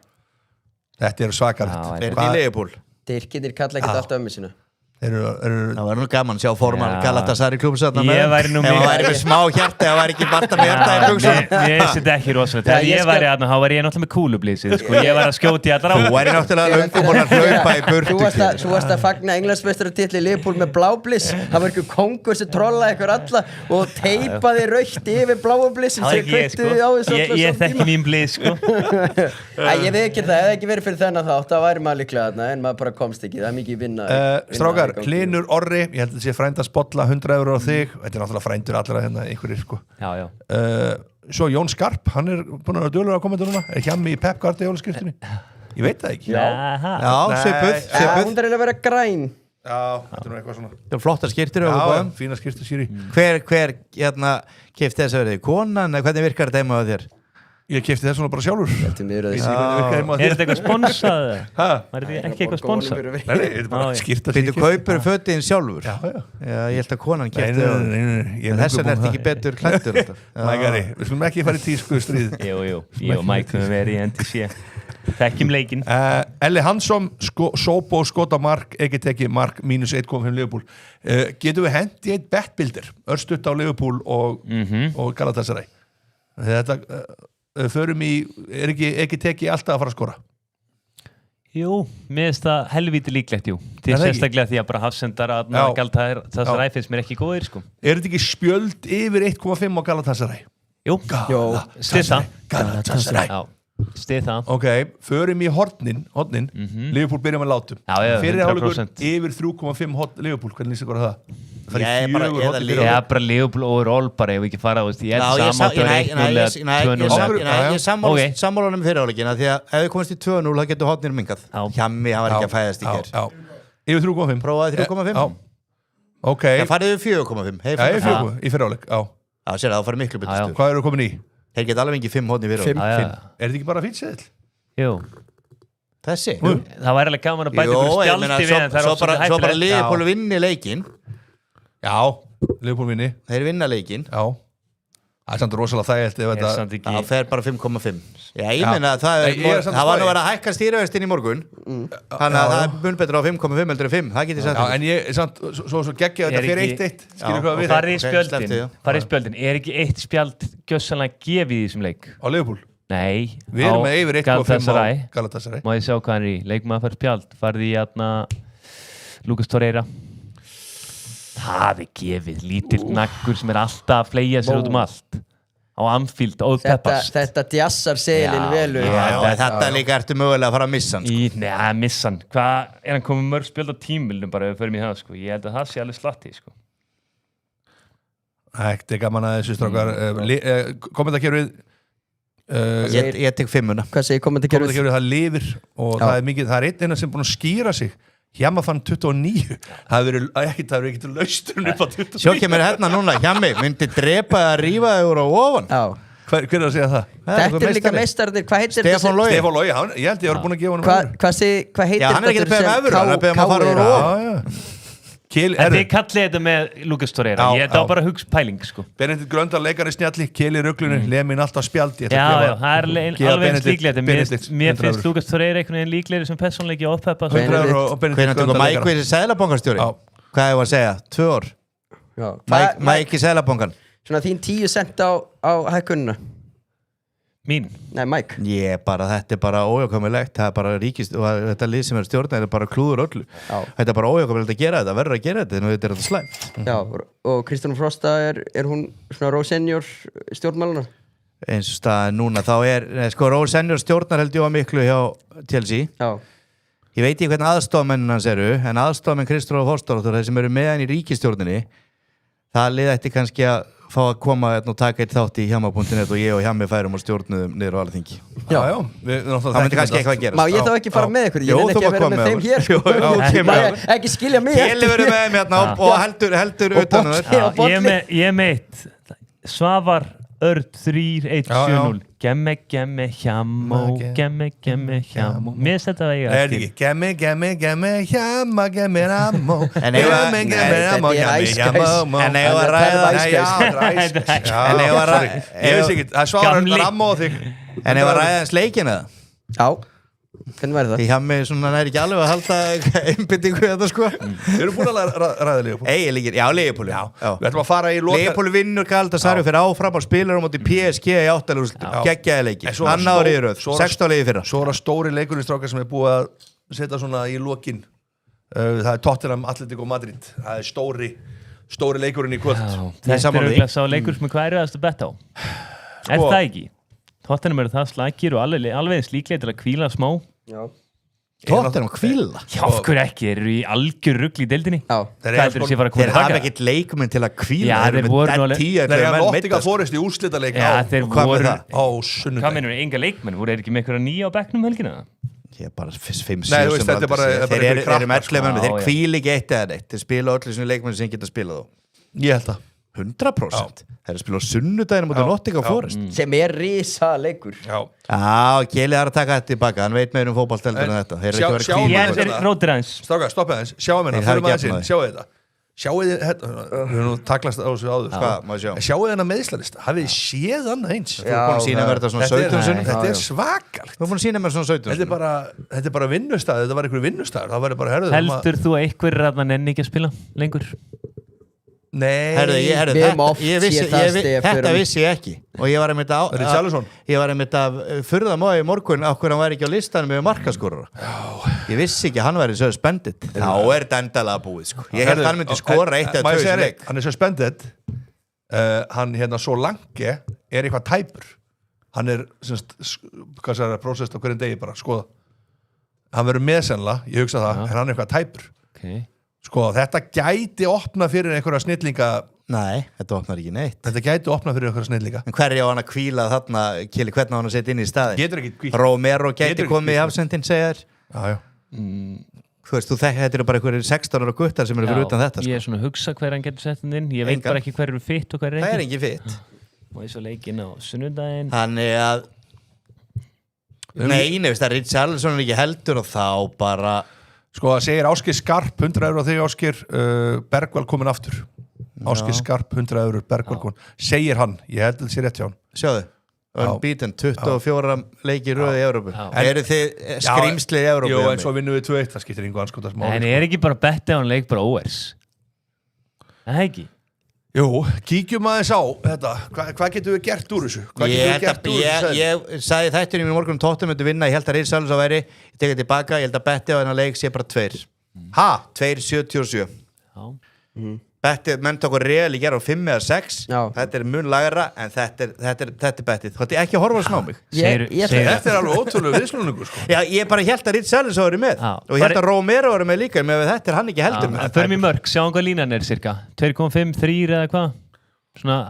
Þetta er svakalegt
Er þetta í Liverpool?
Tyrkirnir kalla ekkert alltaf sína
Það var nú gaman að sjá formann Galatasaray klúbbs ef
hann væri
með smá hjarta ef hann væri ekki barta með hjarta í buxunum.
Ég veist þetta ekki rosalega. Þegar ég væri aðna, þá væri ég náttúrulega með kúlublísið, sko. Ég var að skjóti allar á.
Þú væri náttúrulega löngum búin að hlaupa í burtu.
Þú varst að fagna Englandsmeistaratitli Liverpool með blábliss. Það var einhver kóngur sem trollaði ykkur alla og teipaði rautt yfir blábliss sem kveiktuði á þessu allar
ég þekki mín bliss, sko.
Ég veit ekki það, ef ekki verið fyrir þennan þátt, þá væri maður líklega þarna, en maður bara komst ekki, það er mikið vinna.
Strákar, Hlynur Orri, ég held að það sé frænda spolla 100 € á þig, þetta er náttúrulega frændur allra hérna, einhverjir sko.
Já.
Svo Jón Skarp, hann er búin að vera dölur að koma til núna, er hjammi í Pep Guardiola-skriftinni. Ég veit það ekki.
Já, svipuð.
Hún er að vera græn.
Já, þetta er nú eitthvað svona.
Það er flottar skyrtur.
Já, fína skyrtur, Siri.
Hver keypti þess að verið? Konan, hvernig virkar þetta heima á þér?
Ég keypti þess svona bara sjálfur.
Er þetta eitthvað sponsað? Er þetta ekki eitthvað sponsað?
Nei, þetta er bara skýrt að
Þú kaupir fötin sjálfur? Já, ég held að konan keypti það. Þess vegna ert ekki betur klæddur.
Mægari, við skulum ekki fara í tísku stríð.
Jú, ég og Mike höfum verið í NTC. Þekkjum leikinn.
Elli Hansson, Sobo, skota mark, ekki teki mark, -1,5 Liverpool. Getum við hendi eitt bettbildir, örstutt á Liverpool og Galatasaray. Þetta förum í, er ekki tekið alltaf að fara að skora?
Jú, mér finnst það helvíti líklegt, jú. Til sérstaklega því að bara hafsendar að Galatasaray finnst mér ekki góðir, sko.
Er þetta ekki spjöld yfir 1,5 á Galatasaray?
Jú, stið það.
Galatasaray.
Já, stið það.
Ok, förum í hornin, Liverpool byrjum að látum. Fyrir álugur yfir 3,5 Liverpool, hvernig lýsir það?
Ég er bara Liverpool overall bara, ef við ekki fara á ég er
sammálanum fyrir áleikina því að ef við komast í 2-0 þá getur hotnir mingað Hjammi, hann var ekki að fæðast í hér
yfir 3,5
prófaði 3,5 það farið yfir 4,5
í fyrir áleik
sér það, þá farið miklu betur
hvað eru komin í?
Þeir geta alveg ekki 5 hotnir fyrir
áleik er þetta ekki bara fýtt seðil?
Jú
þessi?
Það væri alveg gaman að bæta ykkur spjaldi við
svo bara Liverpool vinni leikinn.
Já, Liverpool vinni.
Þeir vinna leikinn.
Já. Það er samt rosalega þægilt ef þetta...
Það fer bara 5,5. Já, ég meina að það var nú að vera að hækka stýrivextinn í morgun. Þannig að það er mun betur á 5,5 heldur en 5. Það getur sagt.
Já, en ég, samt, svo geggja þetta fyrir 1-1. Skilur hvað við það?
Farið í spjöldin. Er ekki eitt spjald gjössanlega gefið í þessum leik?
Á Liverpool?
Nei.
Við erum með yfir 1,5 á Galatasaray.
Má ég sjá hvað hann er í? Leikmaður fær spjald. Farið í Lucas Torreira. Það er gefið, lítill naggur sem er alltaf að fleia sér út allt á Anfield, Old Peppers.
Þetta djassar selin velu.
Þetta líka ertu mögulega að fara að missa hann.
Nei, missa hann. Hvað er hann komið mörg spjöld á tímilnum bara ef við förum í það, sko. Ég held að það sé alveg slatti, sko.
Þetta er gaman að þessu strákar. Kommentakerfið
Ég tek 5.
Hvað segir kommentakerfið?
Það lifir og það er mikið, það er einn sem búin að skýra sig. Hjamma fann 29. Það verður ekki lausturinn upp á 29.
Sjó kemur hérna núna, Hjammi myndi drepa að rífa þig á ofan.
Hver er að segja það?
Þetta er líka meistarnir, hvað heitir þetta?
Stefán Logi, ég held ég var búin að gefa honum
hvað heitir þetta?
Hann er ekki að beða með öfru, hann er að beða með að fara á ofan.
Þið kallið þetta með Lucas Torreira. Ég þetta á bara hugspæling, sko.
Benedikt Gröndal leikari snjalli, Keli ruglunni, Lemin alltaf spjald.
Já, það er alveg eins líklega. Mér finnst Lucas Torreira einhvern veginn líklegri sem personleiki og Peppa.
Hvernig tökum Mike við þessi seðlabankastjóri? Hvað hefur að segja? 2 ár? Mike í seðlabankan.
Svona þín 10 cent á hækkununa.
Mín?
Nei, Mike.
Þetta er bara óhjákvæmilegt. Það er bara ríkist og þetta lið sem er stjórnað er bara klúður öllu. Þetta er bara óhjákvæmilegt að gera þetta, verður að gera þetta en þetta er þetta slæmt.
Já, og Kristján Frosta er hún svona Rose Senior stjórnmáluna?
Eins og staðan núna, þá er Rose Senior stjórnar held ég á miklu hjá Chelsea.
Já.
Ég veit ekki hvernig aðstofamennin hans eru, en aðstofamenn Kristján Frosta þeir sem eru með hann í ríkisstjórninni, það lið ætti kannski að fá að koma og taka eitt þátt í hjamma.net og ég og Hjammi færum og stjórnuðum niður á Alþingi.
Já.
Það myndi kannski eitthvað að gerast.
Má ég þá ekki fara með ykkur? Ég vil ekki að vera með þeim hér. Ekki skilja mig.
Keli verður með þeim hérna og heldur utan
þér. Ég er meitt. Svavar Örd 3170. Gemme hjammo. Gemme hjammo. Mér setja það
ég ekki. Gemme hjamma, gemme rammo. Gemme rammo, gemme hjammo.
En ég var ræða.
En ég var ræða. Ég veist ekki, það svarar rammo og þig.
En ég var ræða eins leikina.
Já. Hvernig væri það?
Ég haf mig svona næri ekki alveg að halda einbyttingu þetta sko
Við erum búin að ræða Leopold
Leopold
Við ætlum að fara í loka
Leopold vinnur Galatasaray fyrir áfram og spilar á móti PSG í 8. geggjaði leiki hann ári í röð, 16 leiki fyrra
Svo er það stóri leikurinn strákar sem er búið að setja svona í lokin það er Tottenham, Atletico Madrid það er stóri leikurinn í kvöld
Þetta er auðvitað sá leikur sem hvað það að betta á Er það ekki? Tottenham eru það slagir og alveg eins líklega til að hvíla smá
Tottenham hvíla?
Já, af hverju ekki, þeir eru í algjör rugl í deildinni
Þeir hafa ekkert leikumenn til að hvíla
Já, þeir voru
Þeir hafa Nottingham Forest í úrslitaleik
Já, þeir voru
á sunnudag
Hvað mennur, enga leikmenn, voru þeir ekki með eitthvað nýja á bekknum helgina?
Ég er bara 5-7
Nei, þú veist, þetta er bara
Þeir eru með 11 menn, þeir hvíla ekki eitt eða neitt Þeir spila öllu sem leikmenn sem geta spilað á
Ég held að
100% Þeir eru að spila á sunnudaginn mútið Nottingham Forest
Sem er risa leikur
Já,
Keli er að taka þetta tilbaka Hann veit meður fótballsteldur en þetta Þeir eru ekki að vera
Ég
hvíla
er rótir aðeins
Strákar, stoppið aðeins, sjáum hérna, förum aðeins inn, sjáu þetta Sjáu þið, við höfum nú taklast á þessu áður
Hvað, má ég sjá?
Sjáu þið hennar meðslalista, hafið þið séð annað eins
Þú er búin að sína mér þetta svona 17 sinnum
Þetta er svakalt
Þú er búin að sína mér svona 17
Þetta er bara vinnustæð, þetta var einhver vinnustæð Það var bara,
Heldur þú að einhver rann nenni ekki að spila lengur?
Nei
Þetta vissi ég ekki Og ég var einmitt að furða mói í morgun Akkur hann væri ekki á listanum með markaskorur Ég vissi ekki að hann væri suspended Þá er þetta endalega búið sko. Ég held að hann myndi skora 1 eða 2 sem leik
Hann er suspended Hann hérna svo langi er eitthvað tæpur Hann er hvað sér það, prósess á hverjum degi bara, skoða Hann verður meðsennilega, ég hugsa það En hann er eitthvað tæpur Sko, þetta gæti opna fyrir einhverja snillinga
Nei, þetta opnar ekki neitt
Þetta gæti opna fyrir einhverja snillinga
En hver á hann að hvíla þarna Kili, hvernig á hann að setja inn í staði?
Getur ekki hvílt
Romero gæti komið í afsendin, segir
Já
Þú veist, þetta eru bara einhverjir 16 ára guttar sem eru fyrir utan þetta sko.
Ég er svona að hugsa hver hann getur sett hann inn Ég veit bara ekki hver eru fitt og hver
Það er ekki fitt
Og eins og leikinn á sunnudaginn
Þannig að Nei, nefnist að Richarlison er ekki heldur og þá bara
Sko, það segir Ásgeir Skarp 100 € á þig Ásgeir Bergvall komin aftur Ásgeir Skarp 100 € Bergvall komin segir hann, ég held að það sé rétt hjá hann
Sjáðu, unbeaten 24 leiki í röð í Evrópu Eru þið skrimslið í Evrópu?
Jú, en svo vinnum við 2-1, það skiptir einhver anskotast máli
En er ekki bara bettið á hann leik bara óvers? Það er ekki
Jú, kíkjum aðeins á þetta Hvað getum við gert úr þessu?
Ég sagði þættunum í morgunum Tottenham myndi vinna, ég held að Richarlison að veri Ég tekið tilbaka, ég held að bettið á þennan leik sé bara 2 Ha? 2,77 Bettið, menn tók real í gerð á 5 eða 6 Þetta er mun lagra en þetta er bettið Þú ætti ekki að horfa að sná mig
Þetta er alveg ótrúlega viðslunningur sko.
Já, ég bara held að Richarlison var með og ég held að Romero var með líka með þetta er hann ekki heldur með
Förum í mörg, sjáum hvað línan er cirka 2,5, 3 eða hvað Svona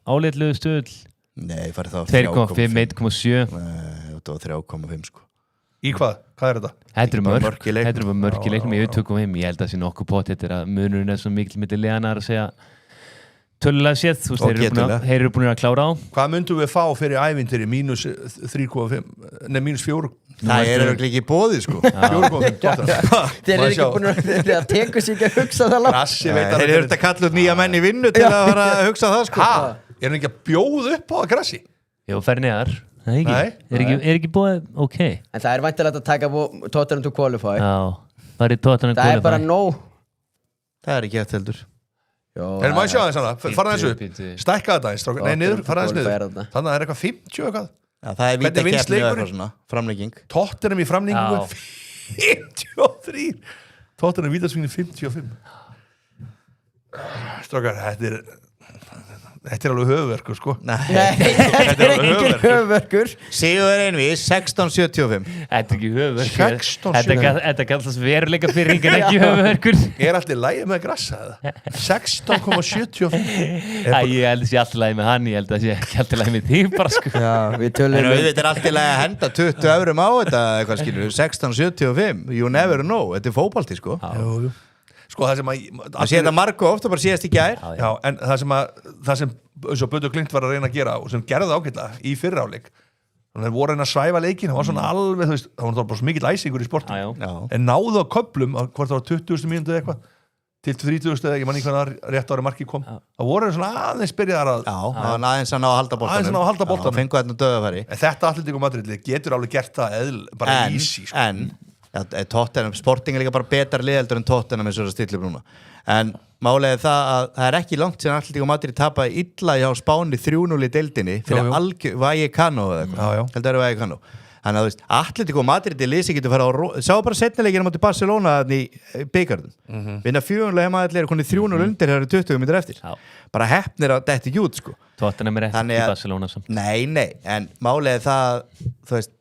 áleitluðu stöðl
Nei, farið þá
2,5, 1,7
Þetta var 3,5 sko
Í hvað? Hvað er þetta?
Þetta eru mörg í leiknum Ég held að það sé nokkuð pott Þetta er að munurinn er svo mikil myndi leganar að segja tölulega séð Þú veist, þeir eru búin að klára á
Hvað myndum við fá fyrir ævintýri? Mínus 3,5 Nei, mínus 4
Það er ekki í boði sko
4,5
Þeir eru ekki búin að teka sig ekki að hugsa það langt
Þeir eru þetta kallu nýja menn í vinnu til að fara að hugsa það sko
Er hann ekki að bjóða upp á að grassi?
Jó, fer neðar Er ekki búið, ok
En það er væntanlegt að taka Tottenham to qualify
Já, bara í Tottenham
Það er bara nóg
Það er ekki eftir heldur
Erum maður að sjá það svona, fara þessu upp Stækka þetta eins, nei niður, fara þess niður Þannig að það er eitthvað 50 eitthvað
Það er vita keppni eða eitthvað svona, framlegging
Tottenham í framlengingu 53 Tottenham vítaspilni 55 Strákar, þetta er alveg höfuverkur sko
Nei, þetta er ekki höfuverkur
Sigur einvið 16,75
Þetta er ekki höfuverkur Þetta kallast veruleika fyrir en ekki höfuverkur
Er alltaf lægið með grassa eða? 16,75
Ég held að sé alltaf lægið með hann Ég held að sé ekki alltaf lægið með því bara sko
En auðvitað er alltaf lægið að henda 20 eurum á þetta eitthvað skilur 16,75 You never know, þetta er fótbolti sko
Jú Sko það sem
að sé þetta margu ofta bara síðast í gær
Já, en það sem eins og Böddu Klint var að reyna að gera og sem gerði ágætlega í fyrra áleik þannig að þeir voru að reyna að svæfa leikin það var svona alveg, það var bara svo mikill æsingur í sportinu en náðu á köflum hvort það var 20. mínútu eða eitthvað til 30 eða ég manni hvernig rétt ári markið kom það voru svona aðeins byrjaðar að
aðeins að ná að halda boltanum og fengu þetta döðafæri
þetta Atletico Madrid getur alveg gert það bara easy
en Tottenham, Sporting líka bara betar liðeldur en Tottenham eins og það stillir núna en málega það að það ekki langt síðan Atletico Madrid tapaði illa hjá Spáni 3-0 í deildinni fyrir Vallecano eða eitthvað heldur það Vallecano þannig að þú veist, Atletico Madrid í lýsi getur fara á sá bara setnileikina mátti Barcelona í byggarðum vinna 4-0 heima allir konið 3-0 undir það eru 20 minnir eftir bara heppnir að detti jút sko
Tottenham ekki í Barcelona samt
nei, en málega það þú veist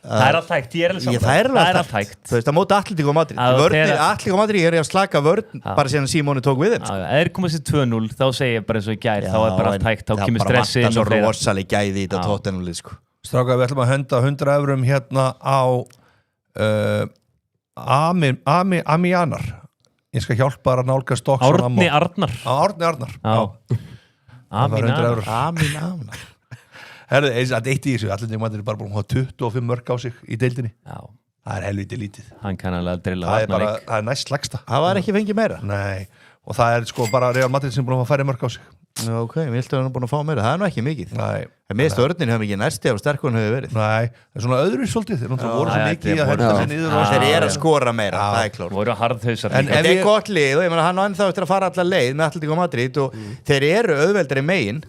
það allt hægt, ég alveg saman
það allt hægt þú veist, það móti Atletico Madrid Atletico Madrid að slaka vörn bara síðan Simoni tók við þeim
eða komið sér 2-0, þá segir ég bara eins og í gær þá bara allt hægt, þá kemur stressi
það bara vantar svo rosalega gæði í þetta Tottenham sko.
Strákar, við ætlum að henda 100 eurum hérna á Amianar ég skal hjálpa að nálga stokk
Árni Arnar
Amianar Herðu, eitt í þessu, allir maður er bara búin að hafa 25 mörk á sig í deildinni það helviti lítið
hann kann alveg að drilla
það er næst lagsta
það var ekki fengið meira
nei, og það sko bara Real Madrid sem búin að hafa færri mörk á sig
ok, við viltum að hann búin að fá meira, það er nú ekki mikið en minnst örnin hefur mikið næsti af sterkun hefur verið
nei, það er svona öðru svolítið þeir voru svo mikið að henda sér niður
þeir að skora meira, það er klart
voru harðhausar
þetta er gott lið og ég meina hann á ennþá eftir að fara allar leið með Atletico Madrid og þeir eru auðveldari megin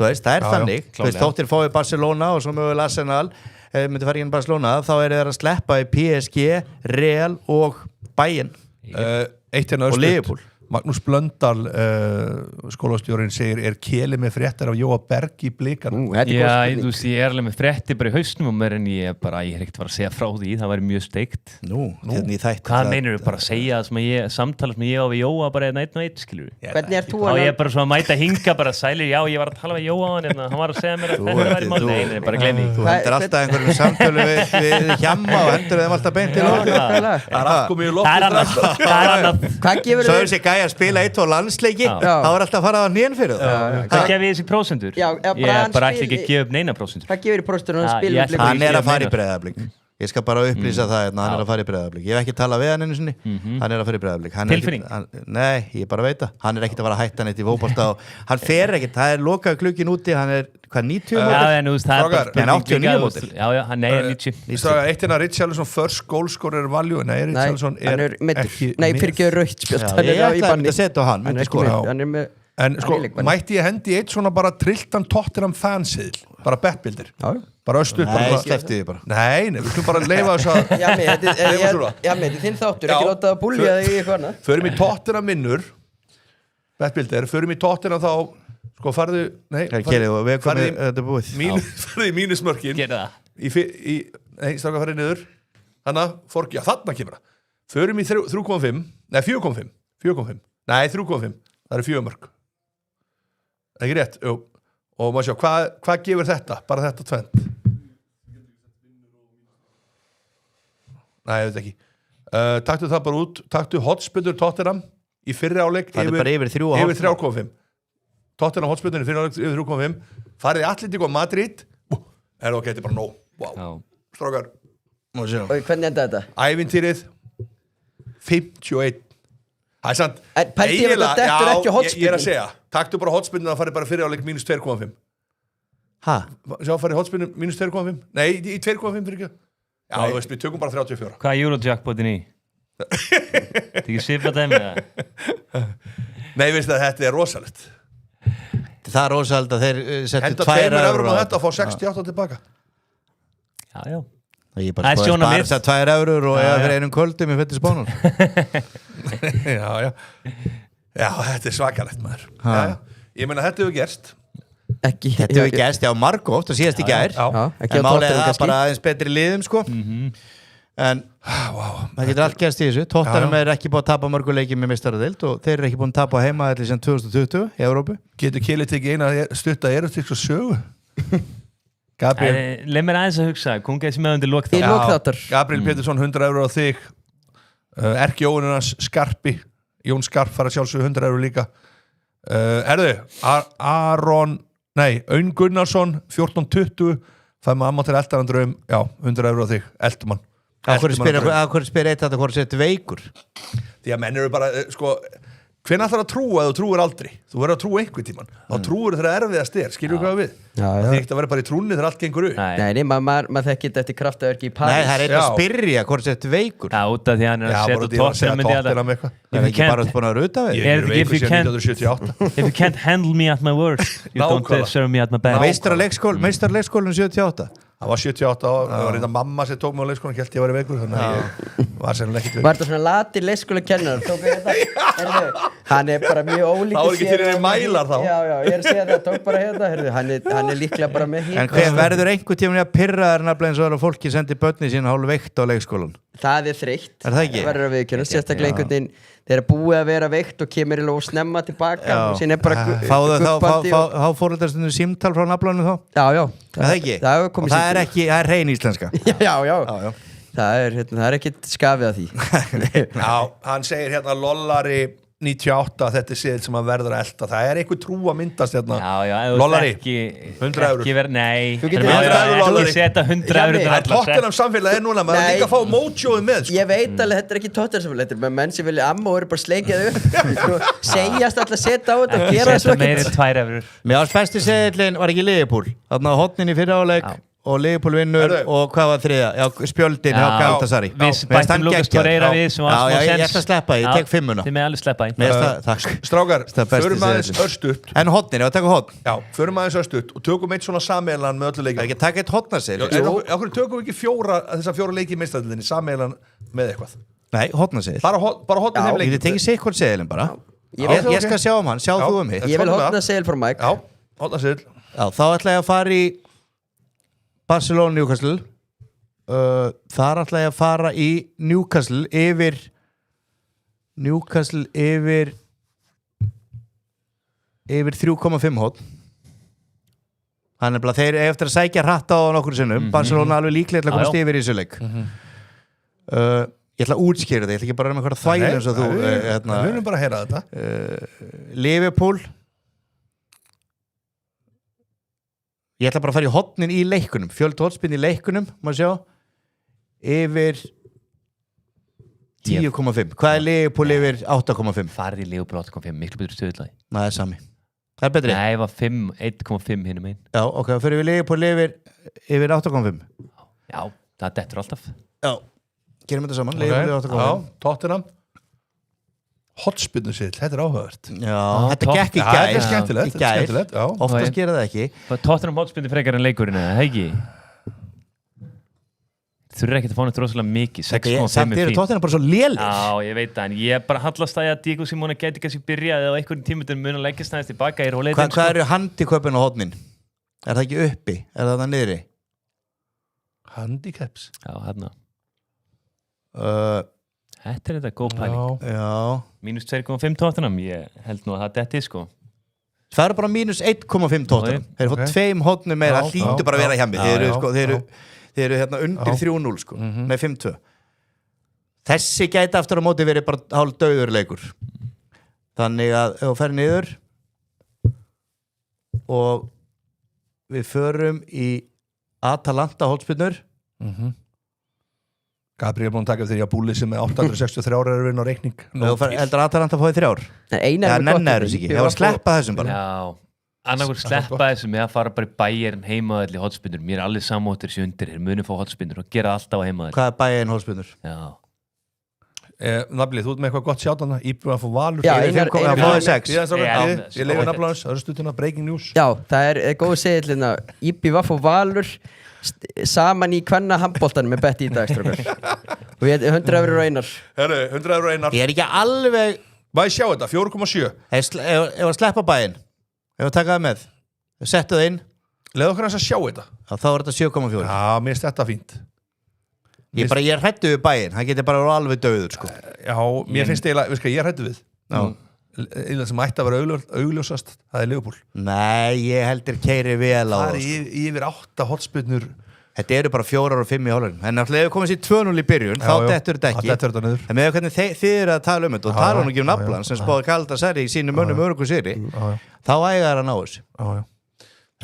þú veist, það er þannig þú veist, þóttir fáið Barcelona og svo mögulega Arsenal myndi fara inn Barcelona þá er þeir að sleppa í PSG, Real og Bayern og Liverpool
Magnús Blöndal skólastjórinn segir Keli með fréttar af Jóa Berg í Blikan
já, þú veist, ég alveg með fréttir bara í hausnum og mér en ég er ekkert að segja frá því það væri mjög steikt
hérna í þætti
hvað meinur þú bara að segja samtala sem ég á við Jóa bara einn og einn skilur
hvernig er þú
og ég bara svona að mæta hinga bara sælir, já, ég var að tala við Jóa hann var að segja mér að þetta væri mál nei, bara gleymi
þú hendur alltaf einhverjum samtölu við hjamma og hendur þeim alltaf beint til að spila eitt og landsleiki þá er alltaf að fara á nén fyrir
hvað gefið þessi prósentur? ég bara ætla ekki að gefa upp neina prósentur
hvað gefið í prósentur?
hann er að fara í Breiðablik ég skal bara upplýsa það hann er að fara í Breiðablik ég hef ekki talað við hann einu sinni hann er að fara í Breiðablik
tilfinning?
Nei, ég bara veit það hann er ekkert að fara að hætta neitt í fótbolta hann fer ekkert, það er lokað klukkin úti hann er hvað 90 móti?
en
89 móti?
Já, hann er 90
Eitt er Richarlison first goal scorer value nei, Richarlison
er ekki nei, fyrir ekki rautt spjöld
ég ætla að setja hann
en sko, mætti ég hendi eitt svona bara trilltan Tottenham fansiðl bara bettbildir bara östu nei, við skulum bara leifa þess að
já, með þinn þáttur ekki láta að búlja þig í eitthvað
förum í Tottenham minnur bettbildir, förum í Tottenham þá sko farðu farðu í mínusmörkin nei, stráka farið niður þannig að þarna kemur það förum í 3,5 nei 4,5 nei 3,5 það eru 4 mörk ekki rétt og maður sjá hvað gefur þetta bara þetta tvent nei, ég veit ekki taktu það bara út taktu hotspildur Tottenham í fyrri áleik
yfir
3,5 Tottenham hotspildur í fyrri áleik yfir 3,5 farið í Atletico Madrid ok, þetta er bara nóg wow. Strákar
og hvernig enda þetta?
Ævintýrið 51 það er sant
eiginlega,
ég er að segja taktu bara hotspinnu að fara bara fyrir áleik minus 2,5 sjá farið hotspinnu minus 2,5 nei, í 2,5 fyrir ekki já, þú veist, við tökum bara 34
hvað er Eurojackpotin í? þetta ekki svipa þeim eða?
nei, veist að þetta er rosalegt
það er rosalegt að þeir settu 2
eurur og þetta fá 68 tilbaka
já
ég bara spara þess að 2 eurur og eða fyrir einum kvöldum ég fyrir spánun
já, þetta er svakalegt maður ég meina, þetta hefur gerst
þetta hefur gerst, já, margótt og síðast í gær en málega það bara aðeins betri liðum sko en það getur allt gerst í þessu Tottenham er ekki búin að tapa mörguleiki með meistaradeild og þeir eru ekki búin að tapa heima allir sem 2020 í Evrópu
getur Keli tekið eina stutta erotíks og sögu
leið mér aðeins að hugsa kongið sem meðan til lokþáttar
Gabriel Pétursson 100 eurur á þig Erki Jónunars Skarpi Jón Skarp fara sjálfsög 100 eurur líka Aun Gunnarsson 1420 fæði maður amma til eldarandur já, 100 eurur á þig, eldumann
Hverju spyr eitt þetta hvort þetta veikur?
Því að menn eru bara, sko hvenær ætlar að trúa að þú trúir aldrei? Þú verður að trúa einhvern tímann. Þá trúir þegar erfiðast skilur hvað við? Það er ekkert að vera bara í trúnni þegar allt gengur upp.
Nei, maður þekkir þetta eftir kraftaverki í París.
Nei, það er eitthvað að spyrja hvort þetta veikur.
Já, út af því hann að setja tóttina myndi að
það.
Það er ekki bara búin að vera út af því.
Ég er veikur síðan 1978.
If you can't handle me at my worst, you don't deserve me at my best.
Meistar leikskólinn 78.
Það var 78 ára, það var reynda mamma sem tók mig á leikskólan, hélt ég að vera veikur, þannig að ég var sennilega ekkert veikur.
Var þetta svona lati leikskólakennar, tók ég þetta? Hann er bara mjög ólíkur.
Það var ekki til henni mælar þá.
Já, ég er að segja það, tók bara hérna, hann er líklega bara með hér.
En hver verður einhver tíma að pirra þér nafnilega eins og að fólki sendi börni sína hálf veikt á leikskólan?
Það er þreytt.
Er það ekki?
Verður að viðurkenna, sérstaklega einhvern veginn þegar búið að vera veikt og kemur í lóð snemma tilbaka og sín er bara guppandi.
Þá fóruðar stundum símtal frá nafnlanu þá?
Já.
Er það ekki? Og það er hrein íslenska?
Já. Það er ekkert skafið að því.
Já, hann segir hérna Lollari 98, þetta er séð sem að verður að elta. Það er einhver trú að myndast hérna.
Já,
Lollari,
100 €. Nei,
þú getur 100 €, Lollari.
Þú setja 100 €.
Tottenham samfélag er núna, maður er líka að fá mótjóið með.
Ég veit alveg, þetta er ekki Tottenham samfélag, þetta er með menn sem vilja amma og eru bara sleikjað upp. Segjast alltaf að setja á þetta og gera það svo
ekki. Setja meiri 2 €.
Mér ást besti seðillin var ekki Liverpool. Þarna hotnin í fyrra áleik. Og Liverpool vinnur og hvað var þriða? Já, spjöldin hjá Galatasaray.
Við bættum Lucas Torreira við sem var
smá sens. Ég ætla að sleppa, ég tek 5.
Þið með alveg sleppa í.
Takk.
Strákar, förum aðeins örstutt.
En hotnin, ég var að taka hotn.
Já, förum aðeins örstutt og tökum eitt svona sameilan með öllu leikjum.
Það er ekki að taka eitt hotnaseil.
Okkur tökum við ekki þessar 4 leiki í meistaradeildinni sameilan með eitthvað.
Nei, hotnaseil.
Bara hotnið þeim leikjum.
Ég tekið sikkvort seilin bara. Ég skal sjá hann, sjá þú hitt.
Ég vil hotnaseil frá Mike.
Já, hotnaseil.
Já, þá ætla ég að fara í Barcelona Newcastle. Þar ætla ég að fara í Newcastle yfir 3,5 hotn. Þannig að þeir eftir að sækja hratt á nokkur sinnum. Barcelona alveg líklega til að komast yfir í þessu leik. Ég ætla að útskýra þetta, ég ætla ekki bara með eitthvað þvæl eins og þú.
Við viljum bara heyra þetta.
Liverpool. Ég ætla bara að fara í hotnin í leikunum. Fjöldi hotspinn í leikunum, maður sjá. Yfir 10,5. Hvað er Liverpool yfir 8,5?
Farði í Liverpool 8,5, miklu betur stöðulægi.
Það er sami. Það er betri.
Nei, það var 1,5 hinum einn.
Já, ok, þá fyrir við Liverpool yfir 8,5.
Já, það dettur alltaf.
Já, gerum þetta saman. Liverpool yfir 8,5.
Já, Tottenham. Hotspinnusill, þetta er áhugavert.
Já, þetta gekk í gær.
Þetta er skemmtilegt, já.
Oftast gera það ekki.
Tottenham hotspinni frekar en leikurinn, eða ekki? Þú eru ekkert að fá neitt rosalega mikið, 6,5
Samt eru Tottenham bara svo lélir.
Já, ég veit það, en ég bara hallast það að Diego Simone geti kannski byrjaði á einhverjum tímutum mun að leggja snæðist tilbaka í róleitin.
Hvað eru handiköpun á hotnin? Er það ekki uppi? Er það niðri?
Handicaps?
Já, hérna. Þetta er þetta góð pæling.
Já.
Mínus 2,5 Tottenham, ég held nú að það detti, sko.
Það eru bara mínus 1,5 Tottenham. Þeir eru fótt 2 hotnum meira, það hlýtur bara að vera hjá mig. Þeir eru hérna undir 3-0, sko. Nei, 5-2. Þessi gæti aftur á móti verið bara hálf dauður leikur. Þannig að ef þú fer niður og við förum í Atalanta hotspinnur.
Gabriel búinn að taka þegar ég að búli sem með 863 er vinn á reikning.
Heldur Atalanta fóði 3 ár?
Það
nennar þessu ekki. Það var að sleppa þessum bara.
Já, annarkur sleppa þessum með að fara bara í Bayern heimaðalli hotspinnur. Mér er allir samóttir sér undir, þeir muni fá hotspinnur og gera alltaf á heimaðalli.
Hvað er Bayern hotspinnur?
Já.
Nafnlið, þú ert með eitthvað gott sjátan Íbúið að fá Valur.
Já,
ég
fóði
6.
Ég leiði nafnlaðans, það eru stundina breaking news.
Já, það er góð segillina. Íbúið að fá Valur saman í kvenna handboltanum með betti í dag, strókar. Og ég 100 € á Einar.
Herru, 100 € á Einar.
Ég er ekki alveg...
Má ég sjá þetta, 4,7.
Ef að sleppa Bayern, ef að taka það með, settu það inn.
Leðu okkur að sjá þetta.
Þá er þetta 7,4.
Já, mér finnst þetta fínt.
Ég er hræddu við Bayern, hann getur bara alveg döður, sko.
Já, mér finnst eiginlega, veist hvað ég er hræddu við?
Já.
Eða sem ætti að vera augljósast, það er Liverpool.
Nei, ég heldur keiri vel á
það. Það er yfir 8 hotspinnur.
Þetta eru bara 4 og 5 í hálfleiknum. En náttúrulega ef við komum sér 2-0 í byrjun, þá dettur þetta ekki.
Það dettur þetta niður.
En með hvernig þið eru að tala þetta og tala ekki um naflan sem spáði Galatasaray í sínum mönnum öruggu sigri, þá ægar hann á þessu.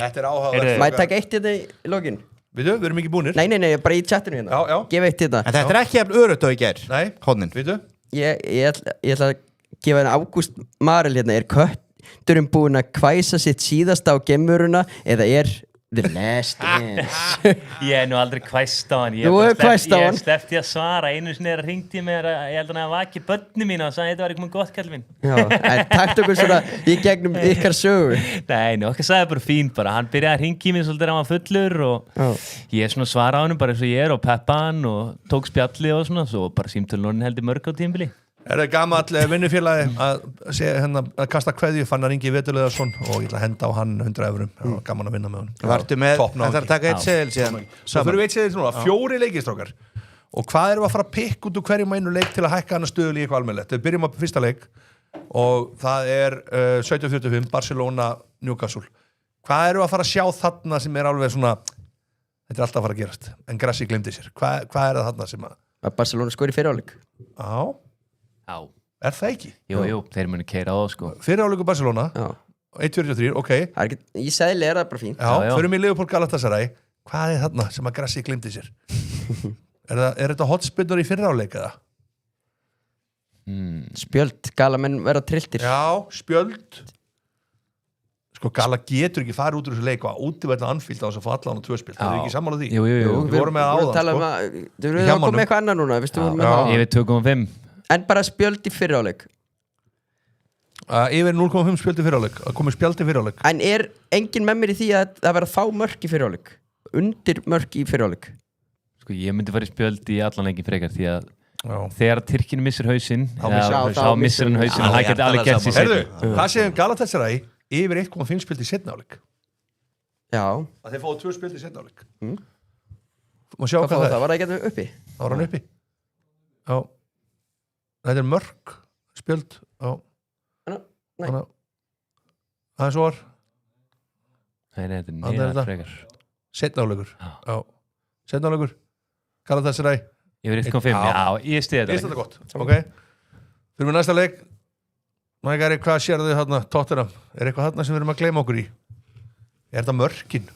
Þetta er áhugavert.
Má ég taka eitt í þetta í lokin?
Við erum ekki búnir.
Nei, bara í chatinu hérna.
Já.
Gef eitt þetta.
En þetta er ekki jafn örugt og í gær.
Nei.
Hónin.
Ég ætla að gefa henni Ágúst Marel hérna. Er kötturinn búinn að hvæsa sitt síðasta á gemuruna eða er the last dance?
Ég nú aldrei hvæst á hann.
Þú hvæst á hann?
Ég sleppti að svara. Einu sinni hringdi mér, ég held að hann vaki börni mín og sagði þetta var ekki gott kall minn.
Já, en takt okkur svona í gegnum ykkar sögu.
Nei, okkar sagði bara fín bara. Hann byrjaði að hringi mér svolítið hann var fullur og ég svona svara á hann bara eins og ég og peppa hann og tók spjallið og svona, svo bara símtölunum heldur mörg á tímabili.
Er það gamall vinnufélagi að kasta kveðju, fann að ringi Veturleðarsson og ég ætla að henda á hann 100 €. Það var gaman að vinna með hann.
Vartu með, það þarf að taka eitt seðil síðan.
Svo fyrir við eitt seðil núna, 4 leikistrákar. Og hvað erum við að fara að pikka út úr hverjum einu leik til að hækka hana stöðul í eitthvað almennilegt? Við byrjum á fyrsta leik og það er 17:45 Barcelona Newcastle. Hvað erum við að fara að sjá þarna sem er alveg svona, þetta er alltaf að fara að gerast, en Grassi glemdi sér. Hvað er það þarna sem
að Barcelona skori fyrir áleik?
Já.
Er það ekki?
Jú, þeir muni keira á sko.
Fyrir áleiku Barcelona, 1:43, ok.
Í sæli er það bara fínt.
Já, förum í Liverpool Galatasaray. Hvað er þarna sem að Grassi glemdi sér? Er þetta hotspinnar í fyrir áleik eða?
Spjöld, galamenn verða trilltir.
Já, spjöld. Sko, Gala getur ekki farið út úr þessu leik og útivætna Anfield á þess að fá allan á 2 spil. Það er ekki sammála því.
Jú.
Við vorum með áðan, sko.
Þú erum að koma með eitthvað annað núna, viðstu vorum með það.
Yfir 2,5.
En bara spjöld í fyrir áleik.
Yfir 0,5 spjöld í fyrir áleik. Það komið spjöld í fyrir áleik.
En er engin með mér í því að það verða fá mörk í fyrir áleik? Undir mörk í fyrir áleik?
Sko, ég myndi fara í spjöld í allan leikin frekar því að þegar Tyrkinn missir hausinn þá missir hann hausinn og það geti alveg gert sér
setni. Hvað séum Galatasaray yfir 1,5 spjöld í setna áleik?
Já.
Að þeir fáðu 2 spjöld í setna áleik. Má sjá
hvað það er. Var það ekki uppi?
Það var hann uppi. Já. Þetta er mörk spjöld á.
Nei.
Það er svo var.
Nei, þetta er neðar frekar.
Setna áleikur. Já. Setna áleikur. Galatasaray.
Yfir 1,5. Já, ég stiði þetta.
Ég stiði þetta gott. Ok. Fyrir með næsta leik. Mægari, hvað sér þau þarna, Tottenham? Er eitthvað þarna sem við erum að gleyma okkur í? Er þetta mörkin?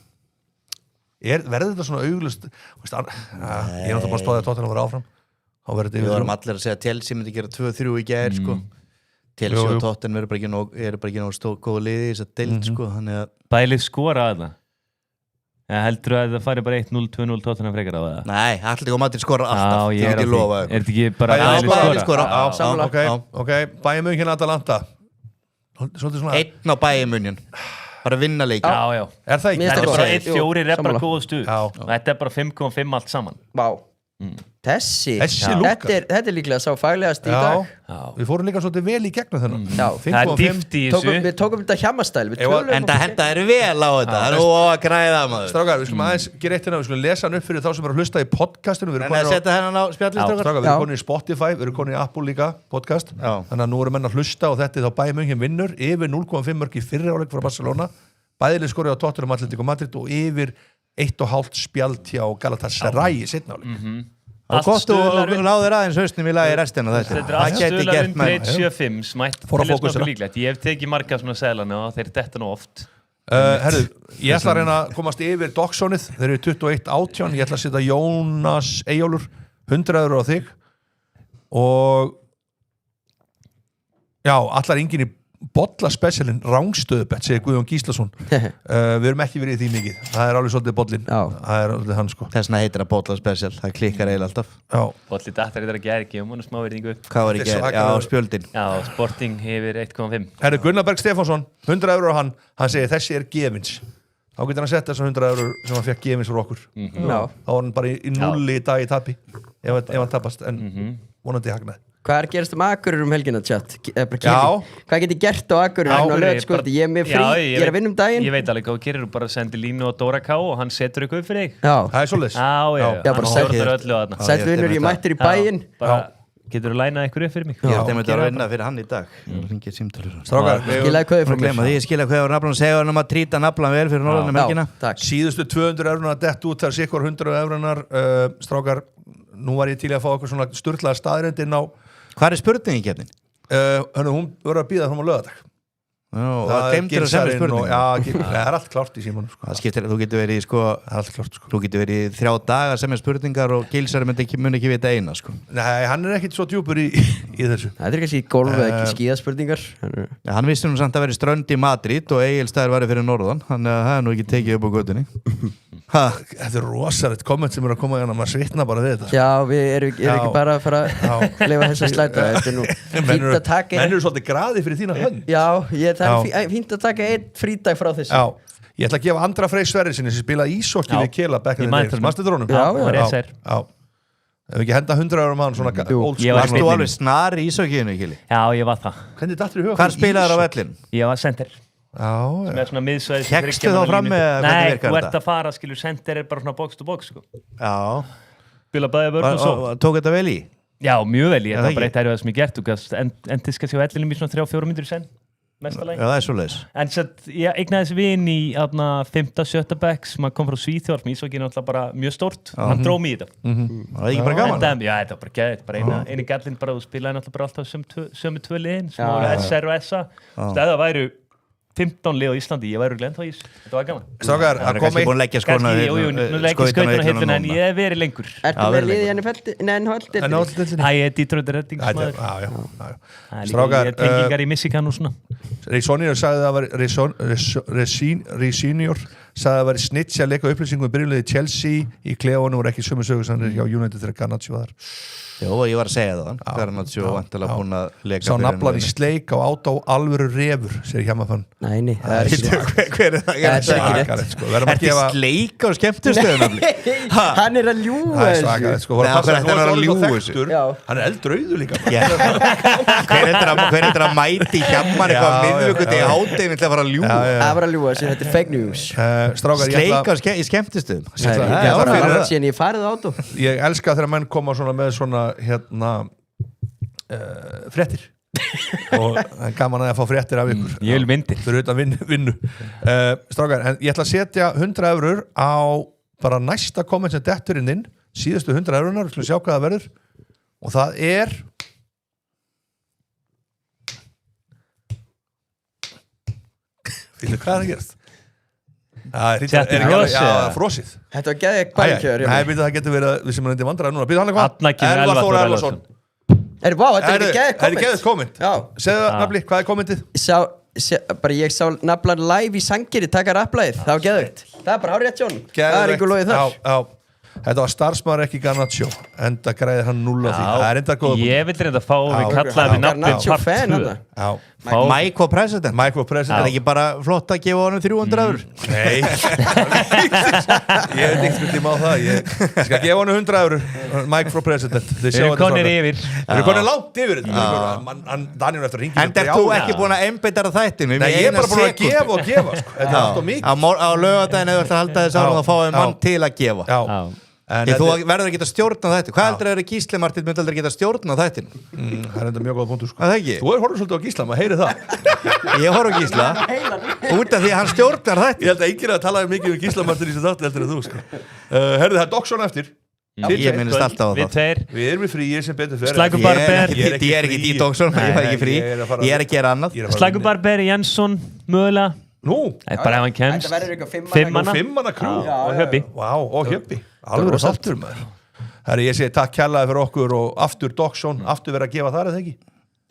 Verður þetta svona auglust? Ég er náttúrulega bara spáðið að Tottenham var áfram.
Við varum allir að segja að Chelsea myndi gera 2-3 í gær, sko. Chelsea og Tottenham eru bara ekki nóg góð liði í þess að deild, sko.
Bælið skora að það. Heldur að það fari bara 1-0, 2-0 Tottenham frekar á það?
Nei, Atletico Madrid skora alltaf.
Já, ég er
á því.
Er þetta ekki bara
Bælið skora?
Ok, Bayern München Atalanta.
1 á Bayern München. Bara vinna leikinn.
Já.
Er það ekki?
Þetta er bara 1-4 er bara góð stuð. Og þetta er bara 5,5 allt saman.
Vá. Þessi
lúkar.
Þetta er líklega sá faglegast í dag.
Við fórum líka svolítið vel í gegnum þennan.
Það er dýft í þessu.
Við tókum þetta hjamastæl.
En það henda vel á þetta. Það er nú að græða maður.
Strákar, við skulum aðeins gera eitt hérna. Við skulum lesa hann upp fyrir þá sem eru að hlusta í podcastinu.
En að setja hennan á spjallið,
strákar. Við erum konið í Spotify, við erum konið í Apple líka podcast. Þannig að nú erum menn að hlusta og þetta er þá Bayern München vinnur yfir 0,5 mörk í fyrri áleik frá Barcelona. Bæðileg skorið á Tottenham, Atletico Madrid og yfir 1,5 spjald hjá Galatasaray í seinna áleik.
Og gott og náður aðeins hausnum í lagi restina þetta.
Þetta er allt stöðlar undir 1,75 smætt til að skapa líklegt. Ég hef tekið marga svona seglana og þeir detta nú oft.
Herru, ég ætla að reyna að komast yfir Docksonið. Þeir eru 21-18. Ég ætla að setja Jónas Eyjólfur 100 € á þig. Og já, allar enginn í bolla specialin rángstöðubett, segir Guðjón Gíslason. Við erum ekki verið í því mikið. Það er alveg svolítið bollin. Það er alveg hann, sko.
Þessna heitir það bolla special. Það klikkar eiginlega alltaf.
Bolli datar þetta að gera ekki um hann smá verðingu.
Hvað var í gera? Já, spjöldin.
Já, Sporting hefur 1,5.
Herru, Gunnar Berg Stefánsson, 100 € á hann segir þessi er gefins. Þá getur hann sett þessar 100 € sem hann fekk gefins fyrir okkur. Þá var hann bara í nulli í dag í tapi ef hann tapast, en vonandi hagnaði.
Hvað er að gerast Akureyri helgina, chat? Hvað get ég gert á Akureyri? Ég er með frí, ég er að vinna daginn.
Ég veit alveg hvað þú gerir, þú bara sendir línu á Dóra K og hann setur eitthvað upp fyrir þig.
Það er svolítið.
Já, bara stjórnar öllu á þarna.
Sætt vinnur, ég mættir í bæinn.
Getur þú lænað eitthvað upp fyrir mig?
Ég held að það vinna fyrir hann í dag. Ringið símtölur.
Strákar,
skilaði kveðið frá mér.
Ég skilaði kveðið á naflan og segja hann að trýta naflan vel fyrir norðan helgina.
Síðustu 200 € að detta út, það er sikkur 100 €. Strákar, nú var ég til að fá okkur svona sturlaða staðreynd inn á.
Hvað er spurningin, Kjarnin?
Hún verður að bíða fram á laugardag. það er gilsarinn og það er allt klárt í símanum sko.
Þú getur verið þú getur verið 3 dagar sem er spurningar og gilsarinn mun ekki vita eina sko.
Nei, hann er ekkit svo djúpur í þessu.
Það er kannski golf eða ekki skíðaspurningar.
Hann vissi samt að vera strönd í Madrid og Egilsstaðir væri fyrir norðan, þannig að það er nú ekki tekið upp á götunni.
Þetta er rosalegt komment sem er að koma hérna, maður svitna bara við þetta.
Já, við erum ekki bara að fara að leifa þess að slæta. Þetta er nú fínt að taka...
Menn eru svolítið graði fyrir þína hönd.
Já, það er fínt að taka einn frídag frá þessu.
Já, ég ætla að gefa Andra Freyr Sverrissyni sem spilaði ísokki við Kela back in the days. Manstu þetta honum?
Já.
Ef ekki henda 100 € mann svona old school.
Varst þú alveg snar í ísokkiðinu, Kili?
Já, ég var það.
Hvernig dattur í huga?
Hvar spilaðir á vellin?
Ég var center.
Sem
er svona miðsvæðis.
Hekkstu þá fram með
hvernig virkar þetta? Nei, þú ert að fara, skilur, center er bara svona box to box sko.
Já.
Spila bæði vörn og svo.
Tók þetta vel í?
Já, mjög vel í. Þetta var bara eitt erfið sem ég gert. Þú gast endist kannski á vellinum í svona 3-4 mínútur í senn. Mestalagi.
Já, það er svoleiðis.
En ég eignaðis vin í 5.-7. bekk sem kom frá Svíþjóð, sem ísokki er náttúrulega bara mjög stórt. Hann dró mig í þetta.
Það er ekki bara gaman?
Já, þetta var bara gæðið. Bara eini gallinn bara, þú spilaði náttúrulega bara alltaf sömu 2 liðin, sem voru SR og SA. Það væru 15 lið á Íslandi, ég væri glend á ís. Þetta var gaman.
Strákar,
það kom ekki búin að leggja skóna
nú leggja skautan á hilluna en ég hef verið lengur.
Ertu með liðið í NHL-dildinni?
Æ, ég er Detroit Red Wings maður.
Strákar,
ég er tengingar í Michigan og svona.
Reysonior sagði að Reysonior sagði að væri snitch að leika upplýsingum í byrjuliði Chelsea í klefunum og ekki sömu sögur sem er hjá United þegar Garnacho var þar.
Jó, ég var að segja það. Garnacho vantilega búin að leika.
Sá naflan í sleik á át á alvöru refur, segir Hjamafann.
Nei, það er ekki
það. Hver er það?
Það er ekki rétt.
Ertu sleik á skemmtustöðum?
Hann er að ljúga
þessu. Hann er eldrauður líka.
Hver er það að mæti Hjamman eitthvað miðvikundi í háttegin til að fara að ljúga?
Það var að ljúga þessu, þetta er fake news.
Sleik í skemmtustöðum?
Ég farið á átó.
Ég elska þegar menn koma með svona fréttir og það er gaman að fá fréttir af ykkur.
Ég vil myndir
fyrir utan vinnu. Strákar, en ég ætla að setja 100 € á bara næsta komment sem dettur inn síðustu 100 €, við skulum sjá hvað það verður og það er hvað er að gerast? Frosið.
Þetta var geðið bækjör.
Nei, það getur verið við sem er undir vandræði núna. Býta hann eitthvað?
Elvar Þór Elvarsson.
Þetta er
geðið komment. Segðu það, Nafli, hvað er kommentið?
Ég sá Naflan live í Sangeri taka rapplæðið. Það var geðveikt. Það er bara hárrétt, Jón. Það er einhver logið þar.
Þetta var starfsmaður ekki Garnacho, enda græðir hann 0 á því. Það er enda góða.
Ég vil reynda að fá við kallaði við nafnið part 2.
Mike for President. Það er ekki bara flott að gefa honum 300 €.
Nei. Ég veit ekki hvernig má það. Ég skal gefa honum 100 €. Mike for President.
Þeir eru konir yfir.
Þeir eru konir langt yfir. Daniel eftir hringið.
En er þú ekki búin að einbeita þættinu?
Nei, ég er bara búin að gefa og gefa. Þetta er alltaf mikið.
Á laugardaginn eða halda þess að fá mann til að gefa. Þú verður að geta stjórnað þetta. Hvað heldur að vera Gísli Martin myndi aldrei geta stjórnað þetta?
Það er enda mjög góð punktur sko.
Það ekki?
Þú horfður svolítið á Gísla, maður heyri það.
Ég horf á Gísla út af því að hann stjórnar þetta.
Ég held að enginn að tala mikið um Gísla Martin í þessu þátti heldur en þú sko. Herðu, það er Doxon eftir.
Ég minnist alltaf á það.
Við erum í fríi sem betur fyrir.
Slækur Barber.
Ég er ekki í Doxon, ég er ekki frí. Ég er að gera annað.
Slækur Barber, Jensson, mögulega.
Nú,
bara ef hann kemst.
Þetta verður eitthvað
5 manna krú.
Og Hjöbbi.
Vá, og Hjöbbi. Alveg og þáttur maður. Herri, ég segi takk kærlega fyrir okkur og aftur Doxon, aftur verið að gefa þar eða ekki?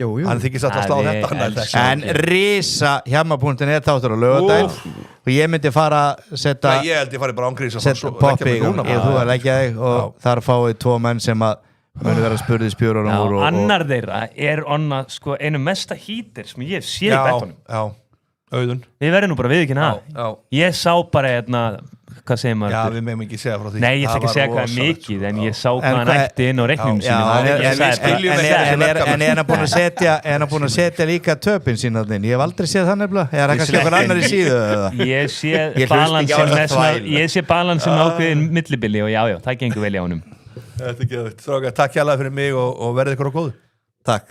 Jú.
Hann þykir satt að slá þetta.
En risa hjamma.net þáttur á laugardaginn og ég myndi fara að setja
Nei, ég held ég fari bara ángrís og
setja poppi í gang. Þú að leggja þig og þar fáið 2 menn sem að muni vera spurðið spjörunum úr.
Annar þeirra er sko einu mesta hítir sem ég sé í bettunum.
Já, Auðun.
Við verðum nú bara viðurkenna það. Ég sá bara hvað segir maður?
Já, við meðum ekki segja frá því.
Nei, ég ætla ekki að segja hvað er mikið, en ég sá hvað hann ætti inn á reiknum sínum.
En er hann búin að setja líka töpinn sín að þinn? Ég hef aldrei séð það nefnilega. Er það kannski okkur annar í síðu?
Ég sé balansin ákveðin millibili og já, það gengur vel í ánum.
Þetta er geðvægt. Strákar, takk hérlega fyrir mig og verðið ykkur á góðu.
Takk.